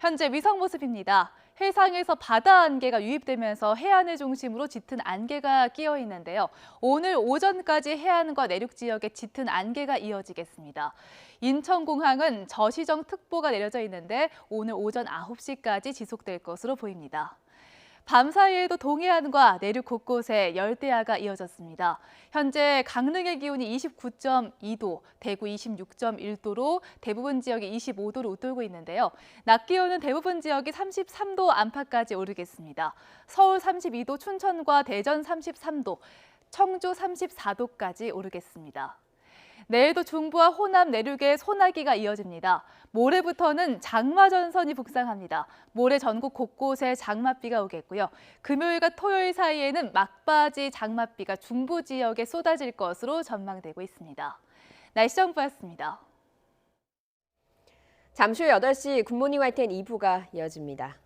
현재 위성 모습입니다. 해상에서 바다 안개가 유입되면서 해안을 중심으로 짙은 안개가 끼어 있는데요. 오늘 오전까지 해안과 내륙 지역에 짙은 안개가 이어지겠습니다. 인천공항은 저시정특보가 내려져 있는데 오늘 오전 9시까지 지속될 것으로 보입니다. 밤 사이에도 동해안과 내륙 곳곳에 열대야가 이어졌습니다. 현재 강릉의 기온이 29.2도, 대구 26.1도로 대부분 지역이 25도를 웃돌고 있는데요. 낮 기온은 대부분 지역이 33도 안팎까지 오르겠습니다. 서울 32도, 춘천과 대전 33도, 청주 34도까지 오르겠습니다. 내일도 중부와 호남 내륙에 소나기가 이어집니다. 모레부터는 장마전선이 북상합니다. 모레 전국 곳곳에 장맛비가 오겠고요. 금요일과 토요일 사이에는 막바지 장맛비가 중부 지역에 쏟아질 것으로 전망되고 있습니다. 날씨 정보였습니다. 잠시 후 8시 굿모닝 YTN 2부가 이어집니다.